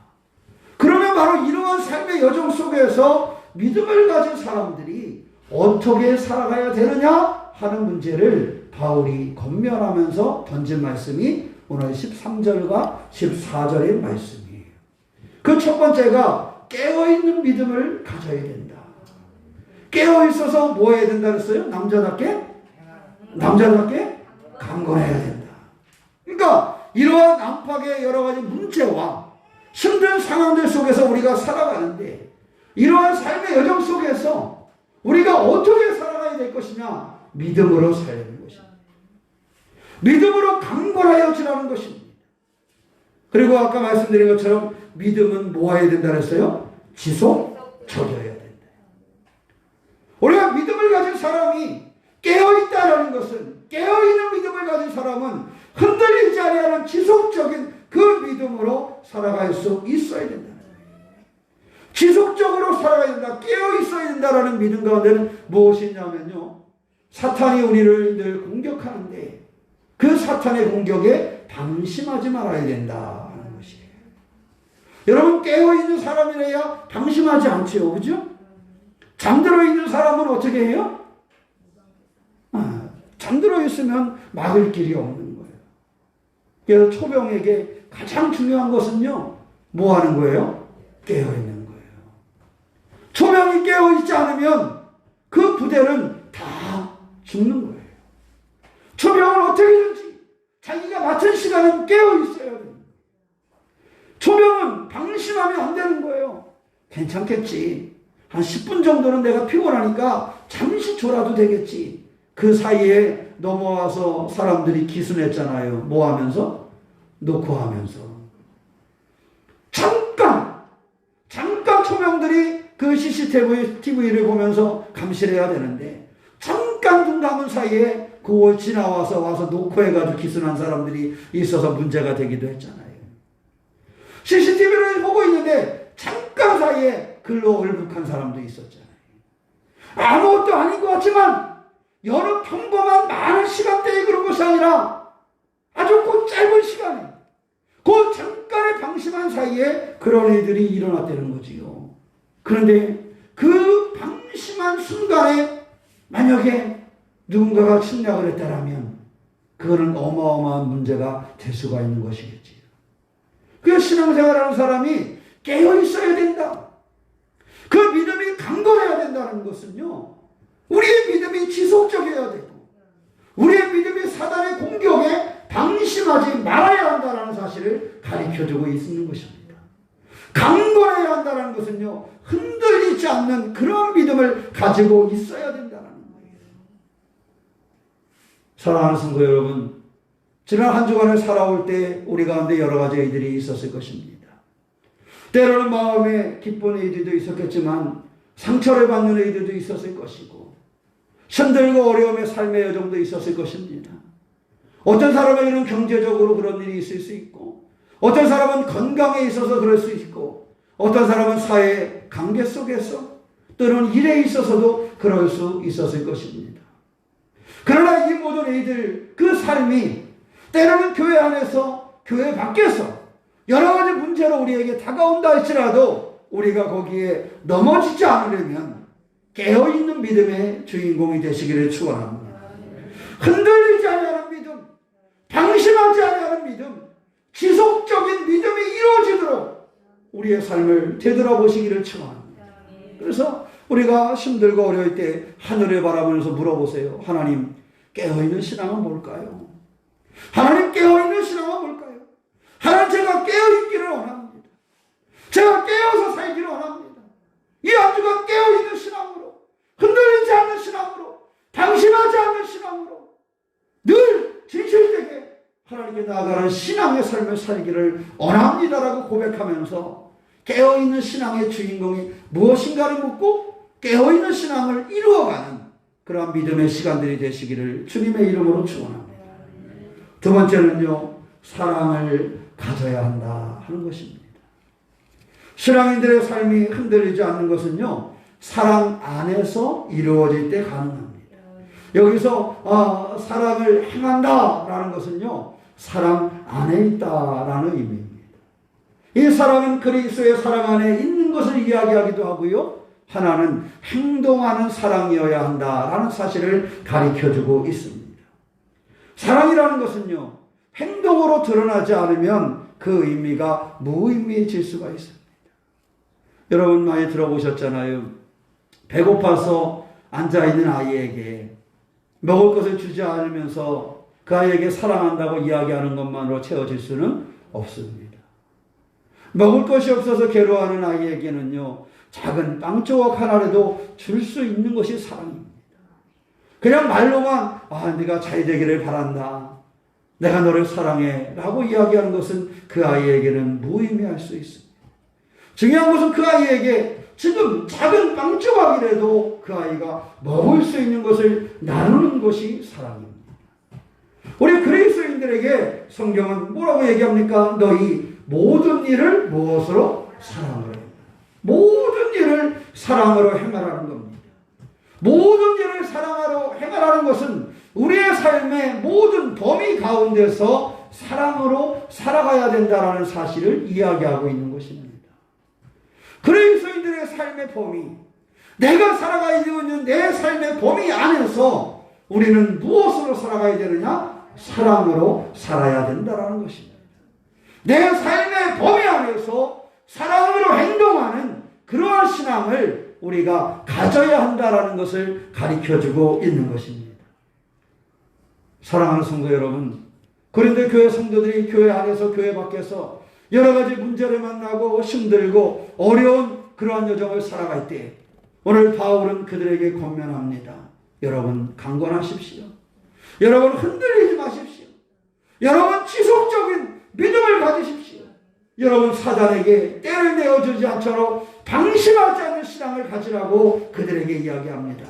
S2: 그러면 바로 이러한 삶의 여정 속에서 믿음을 가진 사람들이 어떻게 살아가야 되느냐 하는 문제를 바울이 권면하면서 던진 말씀이 오늘 13절과 14절의 말씀이에요. 그 첫 번째가 깨어있는 믿음을 가져야 된다. 깨어있어서 뭐 해야 된다 그랬어요? 남자답게 강건해야 된다. 그러니까 이러한 안팎의 여러 가지 문제와 힘든 상황들 속에서 우리가 살아가는데 이러한 삶의 여정 속에서 우리가 어떻게 살아가야 될 것이냐? 믿음으로 살아야 되는 것입니다. 믿음으로 강건하여 지나는 것입니다. 그리고 아까 말씀드린 것처럼 믿음은 뭐 해야 된다 그랬어요? 지속적이어야 된다. 우리가 믿음을 가진 사람이 깨어있다라는 것은, 깨어있는 믿음을 가진 사람은 흔들리지 아니하는 지속적인 그 믿음으로 살아갈 수 있어야 된다는 거예요. 지속적으로 살아가야 된다, 깨어있어야 된다라는 믿음 가운데는 무엇이냐면요, 사탄이 우리를 늘 공격하는데 그 사탄의 공격에 방심하지 말아야 된다는 것이에요. 여러분, 깨어있는 사람이라야 방심하지 않지요, 그죠? 잠들어 있는 사람은 어떻게 해요? 잠들어 있으면 막을 길이 없는 거예요. 그래서 초병에게 가장 중요한 것은요, 뭐 하는 거예요? 깨어 있는 거예요. 초병이 깨어 있지 않으면 그 부대는 다 죽는 거예요. 초병은 어떻게든지 자기가 맡은 시간은 깨어 있어야 돼요. 초병은 방심하면 안 되는 거예요. 괜찮겠지. 한 10분 정도는 내가 피곤하니까 잠시 졸아도 되겠지. 그 사이에 넘어와서 사람들이 기순했잖아요. 뭐 하면서? 놓고 하면서. 잠깐 초병들이 그 CCTV를 보면서 감시를 해야 되는데, 잠깐 눈 감은 사이에 그걸 지나와서 놓고 해가지고 기순한 사람들이 있어서 문제가 되기도 했잖아요. CCTV를 보고 있는데 잠깐 사이에 글로 얼룩한 사람도 있었잖아요. 아무것도 아닌 것 같지만 여러 평범한 많은 시간대에 그런 것이 아니라 아주 그 짧은 시간에, 그 잠깐의 방심한 사이에 그런 일들이 일어났다는 거지요. 그런데 그 방심한 순간에 만약에 누군가가 침략을 했다라면 그거는 어마어마한 문제가 될 수가 있는 것이겠지요. 그 신앙생활하는 사람이 깨어 있어야 된다. 그 믿음이 강건해야 된다는 것은요, 우리의 믿음이 지속적이어야 되고, 우리의 믿음이 사단의 공격에 방심하지 말아야 한다는 사실을 가르쳐주고 있는 것입니다. 강건해야 한다는 것은요, 흔들리지 않는 그런 믿음을 가지고 있어야 된다는 거예요. 사랑하는 성도 여러분, 지난 한 주간을 살아올 때 우리 가운데 여러 가지 일들이 있었을 것입니다. 때로는 마음에 기쁜 일들도 있었겠지만 상처를 받는 일들도 있었을 것이고, 힘들고 어려움의 삶의 여정도 있었을 것입니다. 어떤 사람에게는 경제적으로 그런 일이 있을 수 있고, 어떤 사람은 건강에 있어서 그럴 수 있고, 어떤 사람은 사회 관계 속에서 또는 일에 있어서도 그럴 수 있었을 것입니다. 그러나 이 모든 일들, 그 삶이 때로는 교회 안에서, 교회 밖에서 여러 가지 문제로 우리에게 다가온다 할지라도 우리가 거기에 넘어지지 않으려면 깨어있는 믿음의 주인공이 되시기를 축원합니다. 흔들리지 않는 믿음, 방심하지 않는 믿음, 지속적인 믿음이 이루어지도록 우리의 삶을 되돌아보시기를 축원합니다. 그래서 우리가 힘들고 어려울 때 하늘을 바라보면서 물어보세요. 하나님, 깨어있는 신앙은 뭘까요? 하나님, 깨어있는 신앙은 뭘까요? 하나님, 제가 깨어있기를 원합니다. 제가 깨어서 살기를 원합니다. 이 한 주간 깨어있는 신앙으로, 흔들리지 않는 신앙으로, 방심하지 않는 신앙으로 늘 진실되게 하나님께 나아가는 신앙의 삶을 살기를 원합니다라고 고백하면서 깨어있는 신앙의 주인공이 무엇인가를 묻고 깨어있는 신앙을 이루어가는 그러한 믿음의 시간들이 되시기를 주님의 이름으로 축원합니다. 두 번째는요, 사랑을 가져야 한다 하는 것입니다. 신앙인들의 삶이 흔들리지 않는 것은요, 사랑 안에서 이루어질 때 가능합니다. 여기서 사랑을 행한다라는 것은요, 사랑 안에 있다라는 의미입니다. 이 사랑은 그리스도의 사랑 안에 있는 것을 이야기하기도 하고요, 하나는 행동하는 사랑이어야 한다라는 사실을 가르쳐주고 있습니다. 사랑이라는 것은요, 행동으로 드러나지 않으면 그 의미가 무의미해질 수가 있습니다. 여러분 많이 들어보셨잖아요. 배고파서 앉아있는 아이에게 먹을 것을 주지 않으면서 그 아이에게 사랑한다고 이야기하는 것만으로 채워질 수는 없습니다. 먹을 것이 없어서 괴로워하는 아이에게는요, 작은 빵 조각 하나라도 줄 수 있는 것이 사랑입니다. 그냥 말로만 네가 잘 되기를 바란다, 내가 너를 사랑해 라고 이야기하는 것은 그 아이에게는 무의미할 수 있습니다. 중요한 것은 그 아이에게 지금 작은 빵 조각이라도 그 아이가 먹을 수 있는 것을 나누는 것이 사랑입니다. 우리 그리스도인들에게 성경은 뭐라고 얘기합니까? 너희 모든 일을 무엇으로? 사랑으로. 모든 일을 사랑으로 행하라는 겁니다. 모든 일을 사랑으로 행하라는 것은 우리의 삶의 모든 범위 가운데서 사랑으로 살아가야 된다는 사실을 이야기하고 있는 것입니다. 그리스도인들의 삶의 범위, 내가 살아가야 있는 내 삶의 범위 안에서 우리는 무엇으로 살아가야 되느냐? 사랑으로 살아야 된다는 것입니다. 내 삶의 범위 안에서 사랑으로 행동하는 그러한 신앙을 우리가 가져야 한다는 것을 가르쳐주고 있는 것입니다. 사랑하는 성도 여러분, 그런데 교회 성도들이 교회 안에서 교회 밖에서 여러 가지 문제를 만나고 힘들고 어려운 그러한 여정을 살아갈 때 오늘 바울은 그들에게 권면합니다. 여러분 강건하십시오. 여러분 흔들리지 마십시오. 여러분 지속적인 믿음을 가지십시오. 여러분 사단에게 때를 내어주지 않도록 방심하지 않는 신앙을 가지라고 그들에게 이야기합니다.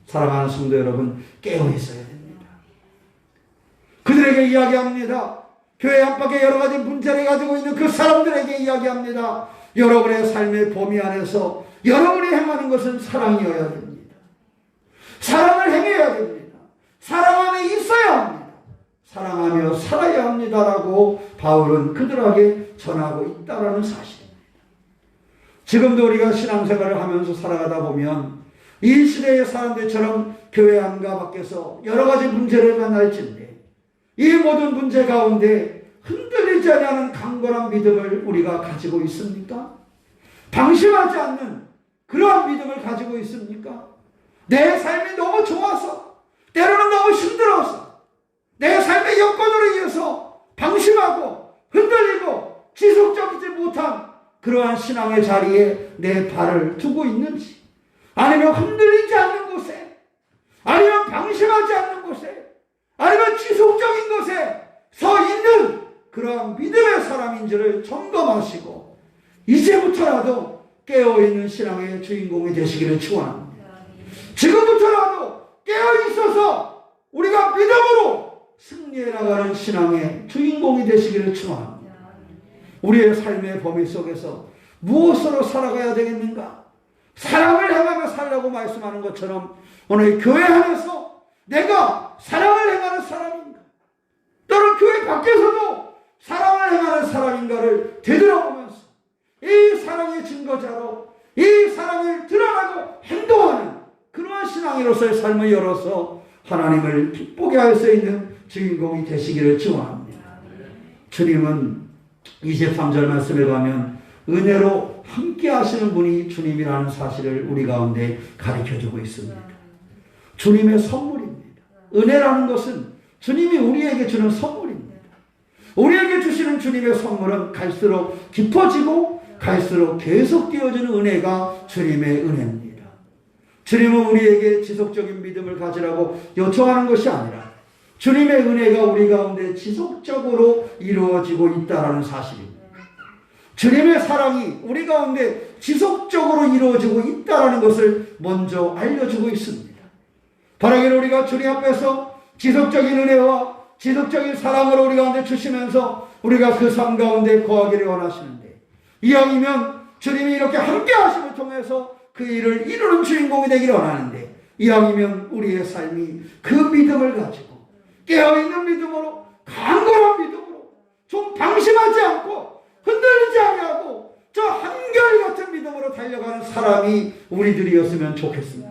S2: 사랑하는 성도 여러분, 깨어 있어야 됩니다. 그들에게 이야기합니다. 교회 안팎에 여러 가지 문제를 가지고 있는 그 사람들에게 이야기합니다. 여러분의 삶의 범위 안에서 여러분이 행하는 것은 사랑이어야 됩니다. 사랑을 행해야 됩니다. 사랑 안에 있어야 합니다. 사랑하며 살아야 합니다라고 바울은 그들에게 전하고 있다는 사실입니다. 지금도 우리가 신앙생활을 하면서 살아가다 보면 이 시대의 사람들처럼 교회 안과 밖에서 여러 가지 문제를 만날진데 이 모든 문제 가운데 흔들리지 않는 강건한 믿음을 우리가 가지고 있습니까? 방심하지 않는 그러한 믿음을 가지고 있습니까? 내 삶이 너무 좋아서, 때로는 너무 힘들어서, 내 삶의 여건으로 인해서 방심하고 흔들리고 지속적이지 못한 그러한 신앙의 자리에 내 발을 두고 있는지, 아니면 흔들리지 않는 곳에, 아니면 방심하지 않는 곳에, 아니면 지속적인 곳에 서 있는 그러한 믿음의 사람인지를 점검하시고 이제부터라도 깨어있는 신앙의 주인공이 되시기를 축원합니다. 지금부터라도 깨어있어서 우리가 믿음으로 승리해 나가는 신앙의 주인공이 되시기를 축원합니다. 우리의 삶의 범위 속에서 무엇으로 살아가야 되겠는가? 사랑을 행하며 살라고 말씀하는 것처럼 오늘 교회 안에서 내가 사랑을 행하는 사람인가? 또는 교회 밖에서도 사랑을 행하는 사람인가를 되돌아보면서 이 사랑의 증거자로 이 사랑을 드러나고 행동하는 그러한 신앙인으로서의 삶을 열어서 하나님을 기쁘게 할 수 있는 주인공이 되시기를 축원합니다. 주님은 23절 말씀에 가면 은혜로 함께 하시는 분이 주님이라는 사실을 우리 가운데 가르쳐주고 있습니다. 주님의 선물입니다. 은혜라는 것은 주님이 우리에게 주는 선물입니다. 우리에게 주시는 주님의 선물은 갈수록 깊어지고 갈수록 계속되어지는 은혜가 주님의 은혜입니다. 주님은 우리에게 지속적인 믿음을 가지라고 요청하는 것이 아니라 주님의 은혜가 우리 가운데 지속적으로 이루어지고 있다는 사실입니다. 주님의 사랑이 우리 가운데 지속적으로 이루어지고 있다는 것을 먼저 알려주고 있습니다. 바라기를 우리가 주님 앞에서 지속적인 은혜와 지속적인 사랑으로 우리 가운데 주시면서 우리가 그 삶 가운데 거하기를 원하시는데, 이왕이면 주님이 이렇게 함께 하심을 통해서 그 일을 이루는 주인공이 되기를 원하는데, 이왕이면 우리의 삶이 그 믿음을 가지고 깨어있는 믿음으로, 강건한 믿음으로, 좀 방심하지 않고 흔들리지 아니하고 저 한결같은 믿음으로 달려가는 사람이 우리들이었으면 좋겠습니다.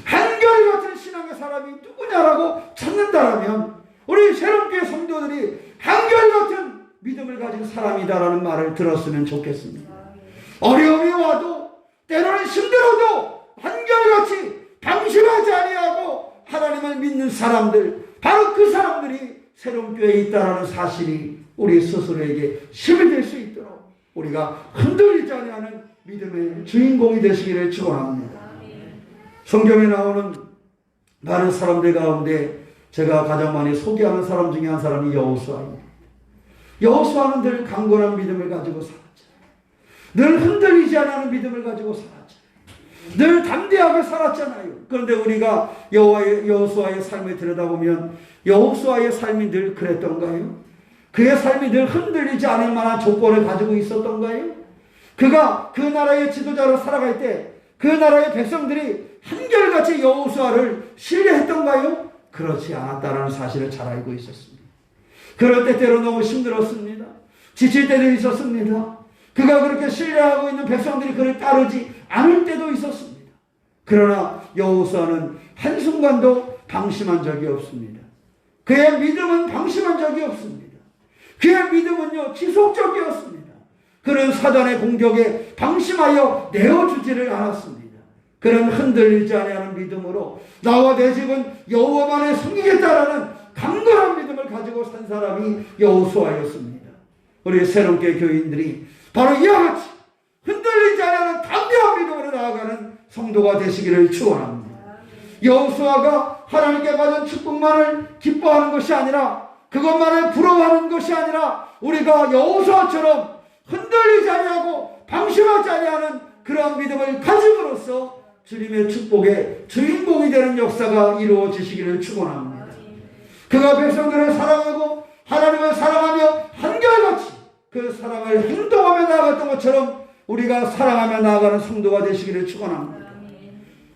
S2: 한결같은 신앙의 사람이 누구냐라고 찾는다라면 우리 새롭게 성도들이 한결같은 믿음을 가진 사람이다라는 말을 들었으면 좋겠습니다. 어려움이 와도 때로는 힘들어도 한결같이 방심하지 아니하고 하나님을 믿는 사람들, 바로 그 사람들이 새로운 교회에 있다는 사실이 우리 스스로에게 힘이 될 수 있도록 우리가 흔들리지 아니하는 믿음의 주인공이 되시기를 축원합니다. 성경에 나오는 많은 사람들 가운데 제가 가장 많이 소개하는 사람 중에 한 사람이 여호수아입니다. 여호수아는 늘 강건한 믿음을 가지고 살았죠. 늘 흔들리지 않는 믿음을 가지고 살았죠. 늘 담대하게 살았잖아요. 그런데 우리가 여호수아의 삶을 들여다보면 여호수아의 삶이 늘 그랬던가요? 그의 삶이 늘 흔들리지 않을 만한 조건을 가지고 있었던가요? 그가 그 나라의 지도자로 살아갈 때 그 나라의 백성들이 한결같이 여호수아를 신뢰했던가요? 그렇지 않았다는 사실을 잘 알고 있었습니다. 그럴 때 때로 너무 힘들었습니다. 지칠 때도 있었습니다. 그가 그렇게 신뢰하고 있는 백성들이 그를 따르지 않을 때도 있었습니다. 그러나 여호수아는 한순간도 방심한 적이 없습니다. 그의 믿음은 방심한 적이 없습니다. 그의 믿음은요, 지속적이었습니다. 그는 사단의 공격에 방심하여 내어주지를 않았습니다. 그는 흔들리지 아니하는 믿음으로 나와 내 집은 여호와만을 섬기겠다라는 강건한 믿음을 가지고 산 사람이 여호수아였습니다. 우리 새롭게 교인들이 바로 이와 같이 흔들리지 아니하는 담대한 믿음으로 나아가는 성도가 되시기를 축원합니다. 여호수아가 하나님께 받은 축복만을 기뻐하는 것이 아니라, 그것만을 부러워하는 것이 아니라, 우리가 여호수아처럼 흔들리지 아니하고 방심하지 아니하는 그러한 믿음을 가짐으로써 주님의 축복의 주인공이 되는 역사가 이루어지시기를 축원합니다. 그가 백성들을 사랑하고 하나님을 사랑하며 한결같이 그 사랑을 행동하며 나아갔던 것처럼 우리가 사랑하며 나아가는 성도가 되시기를 축원합니다.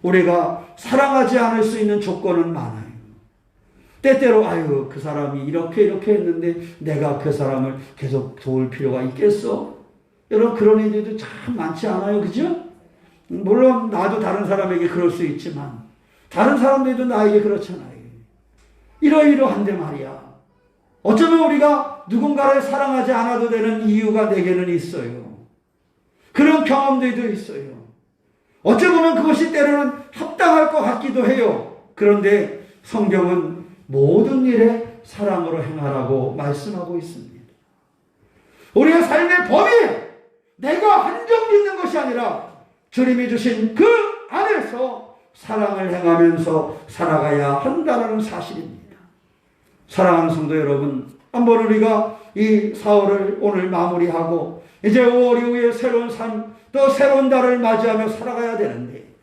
S2: 우리가 사랑하지 않을 수 있는 조건은 많아요. 때때로 그 사람이 이렇게 했는데 내가 그 사람을 계속 도울 필요가 있겠어? 여러분, 그런 일들도 참 많지 않아요, 그죠? 물론 나도 다른 사람에게 그럴 수 있지만 다른 사람들도 나에게 그렇잖아요. 이러이러한데 말이야. 어쩌면 우리가 누군가를 사랑하지 않아도 되는 이유가 내게는 있어요. 그런 경험들도 있어요. 어찌 보면 그것이 때로는 합당할 것 같기도 해요. 그런데 성경은 모든 일에 사랑으로 행하라고 말씀하고 있습니다. 우리의 삶의 범위에 내가 한정 짓는 것이 아니라 주님이 주신 그 안에서 사랑을 행하면서 살아가야 한다는 사실입니다. 사랑하는 성도 여러분, 한번 우리가 이 4월을 오늘 마무리하고 이제 5월 이후에 새로운 삶, 또 새로운 달을 맞이하며 살아가야 되는데,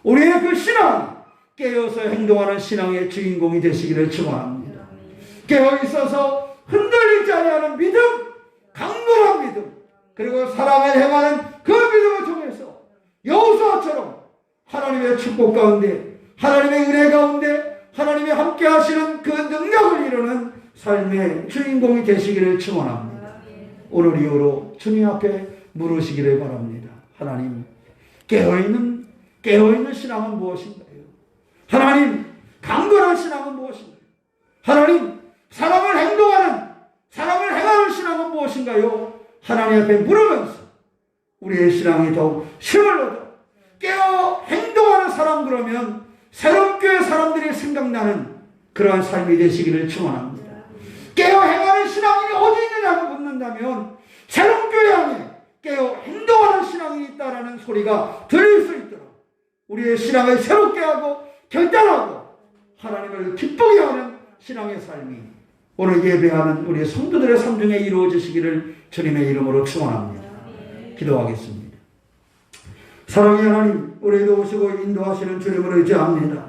S2: 우리의 그 신앙, 깨어서 행동하는 신앙의 주인공이 되시기를 축원합니다. 깨어있어서 흔들리지 아니하는 믿음, 강건한 믿음, 그리고 사랑을 행하는 그 믿음을 통해서 여호수아처럼 하나님의 축복 가운데, 하나님의 은혜 가운데 하나님이 함께 하시는 그 능력을 이루는 삶의 주인공이 되시기를 축원합니다. 오늘 이후로 주님 앞에 물으시기를 바랍니다. 하나님, 깨어있는 신앙은 무엇인가요? 하나님, 강건한 신앙은 무엇인가요? 하나님, 사랑을 행하는 신앙은 무엇인가요? 하나님 앞에 물으면서 우리의 신앙이 더욱 힘을 얻어 깨어 행동하는 사람, 그러면 새롭게 사람들이 생각나는 그러한 삶이 되시기를 축원합니다. 깨어 행하는 신앙이 어디 있느냐고 묻는다면 새롭교회 안에 깨어 행동하는 신앙이 있다라는 소리가 들릴 수 있도록 우리의 신앙을 새롭게 하고 결단하고 하나님을 기쁘게 하는 신앙의 삶이 오늘 예배하는 우리 성도들의 삶 중에 이루어지시기를 주님의 이름으로 축원합니다. 기도하겠습니다. 사랑의 하나님, 우리도 오시고 인도하시는 주님을 의지합니다.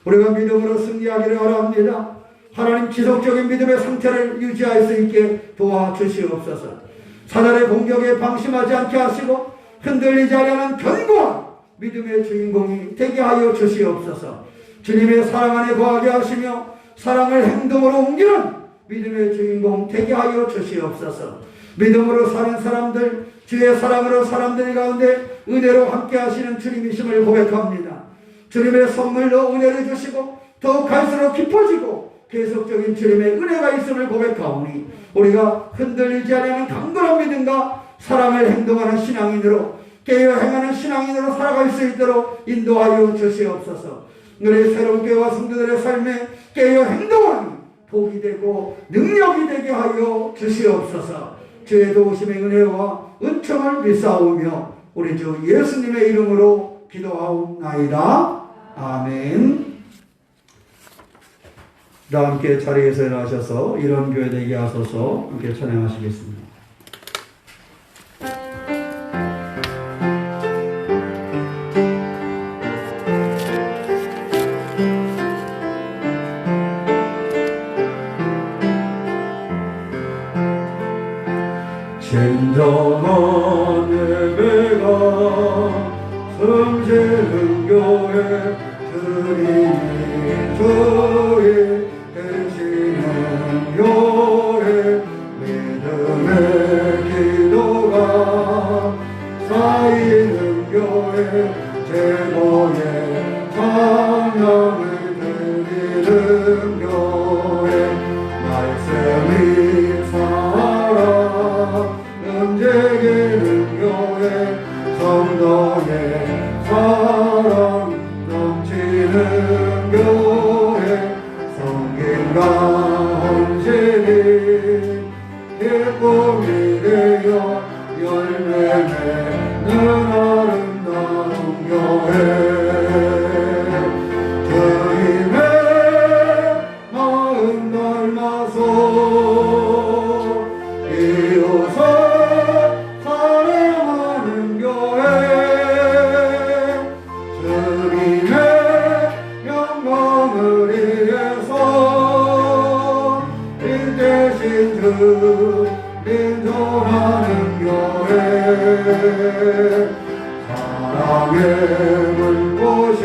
S2: 우리가 믿음으로 승리하기를 원합니다. 하나님, 지속적인 믿음의 상태를 유지할 수 있게 도와주시옵소서. 사단의 공격에 방심하지 않게 하시고 흔들리지 않는 견고한 믿음의 주인공이 되게 하여 주시옵소서. 주님의 사랑 안에 거하게 하시며 사랑을 행동으로 옮기는 믿음의 주인공 되게 하여 주시옵소서. 믿음으로 사는 사람들, 주의 사랑으로 사람들 가운데 은혜로 함께 하시는 주님이심을 고백합니다. 주님의 선물로 은혜를 주시고 더욱 갈수록 깊어지고 계속적인 주님의 은혜가 있음을 고백하오니 우리가 흔들리지 않는 강건한 믿음과 사랑을 행동하는 신앙인으로, 깨어 행하는 신앙인으로 살아갈 수 있도록 인도하여 주시옵소서. 우리 새로운 교회와 성도들의 삶에 깨어 행동하니 복이 되고 능력이 되게 하여 주시옵소서. 주의 도우심의 은혜와 은총을 빌사오며 우리 주 예수님의 이름으로 기도하옵나이다. 아멘. 다 함께 자리에서 일어나셔서 이런 교회 되게 하소서 함께 찬양하시겠습니다. 숨쉬는 교회 주님이 주의 되시는 교회 믿음의 기도가 쌓이는 교회 제보의 찬양을 드리는 교회 말씀이 살아 움직이는 교회 성도의 사랑 넘치는 교회 성김과 헌신이 기쁨이 되어 열매 맺는 아름다운 교회 주님의 마음 닮아서 이웃을 사랑하는 교회 주님의 영광을 위해서 이 대신 주님 전하는 교회 사랑의 물꽃이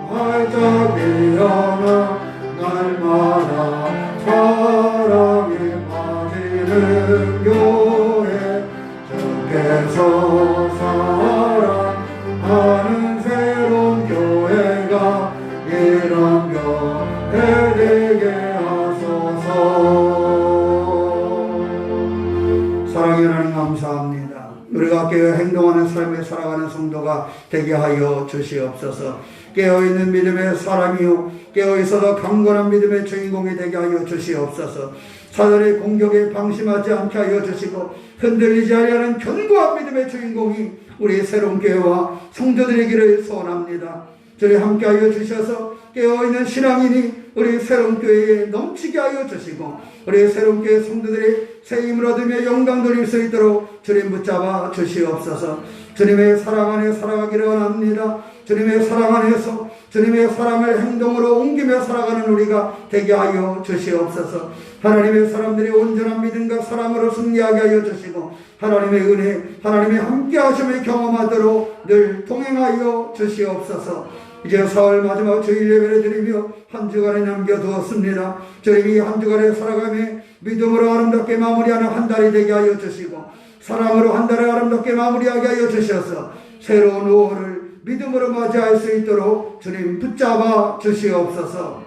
S2: 활짝 피어나 날마다 사랑에 빠지는 교회 주께서 사랑하는 새로운 교회가 이런 교회 되게 하소서. 사랑의 하나님 감사합니다. 우리가 깨어 행동하는 삶에 살아가는 성도가 되게 하여 주시옵소서. 깨어있는 믿음의 사람이요 깨어있어서 강건한 믿음의 주인공이 되게 하여 주시옵소서. 사단의 공격에 방심하지 않게 하여 주시고 흔들리지 아니하는 견고한 믿음의 주인공이 우리 새로운 교회와 성도들이기를 소원합니다. 저를 함께하여 주셔서 깨어있는 신앙인이 우리 새로운 교회에 넘치게 하여 주시고 우리 새로운 교회 성도들이 새 힘을 얻으며 영광 돌릴 수 있도록 주님 붙잡아 주시옵소서. 주님의 사랑 안에 살아가기를 원합니다. 주님의 사랑 안에서 주님의 사랑을 행동으로 옮기며 살아가는 우리가 되게 하여 주시옵소서. 하나님의 사람들이 온전한 믿음과 사랑으로 승리하게 하여 주시고 하나님의 은혜, 하나님의 함께 하심을 경험하도록 늘 동행하여 주시옵소서. 이제 4월 마지막 주일 예배를 드리며 한 주간에 남겨두었습니다. 주님이 한 주간에 살아가며 믿음으로 아름답게 마무리하는 한 달이 되게 하여 주시고 사랑으로 한 달을 아름답게 마무리하게 하여 주셔서 새로운 5월을 믿음으로 맞이할 수 있도록 주님 붙잡아 주시옵소서.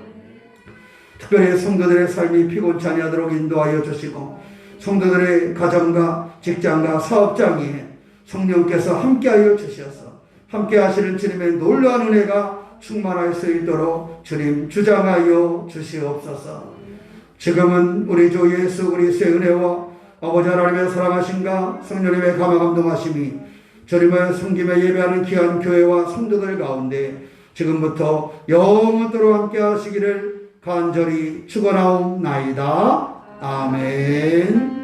S2: 특별히 성도들의 삶이 피곤치 아니하도록 인도하여 주시고 성도들의 가정과 직장과 사업장에 성령께서 함께하여 주셔서 함께 하시는 주님의 놀라운 은혜가 충만할 수 있도록 주님 주장하여 주시옵소서. 지금은 우리 주 예수 그리스도의 은혜와 아버지 하나님의 사랑하심과 성령님의 감화감동하심이 주님을 섬기며 예배하는 귀한 교회와 성도들 가운데 지금부터 영원토록 함께 하시기를 간절히 축원하옵나이다. 아멘.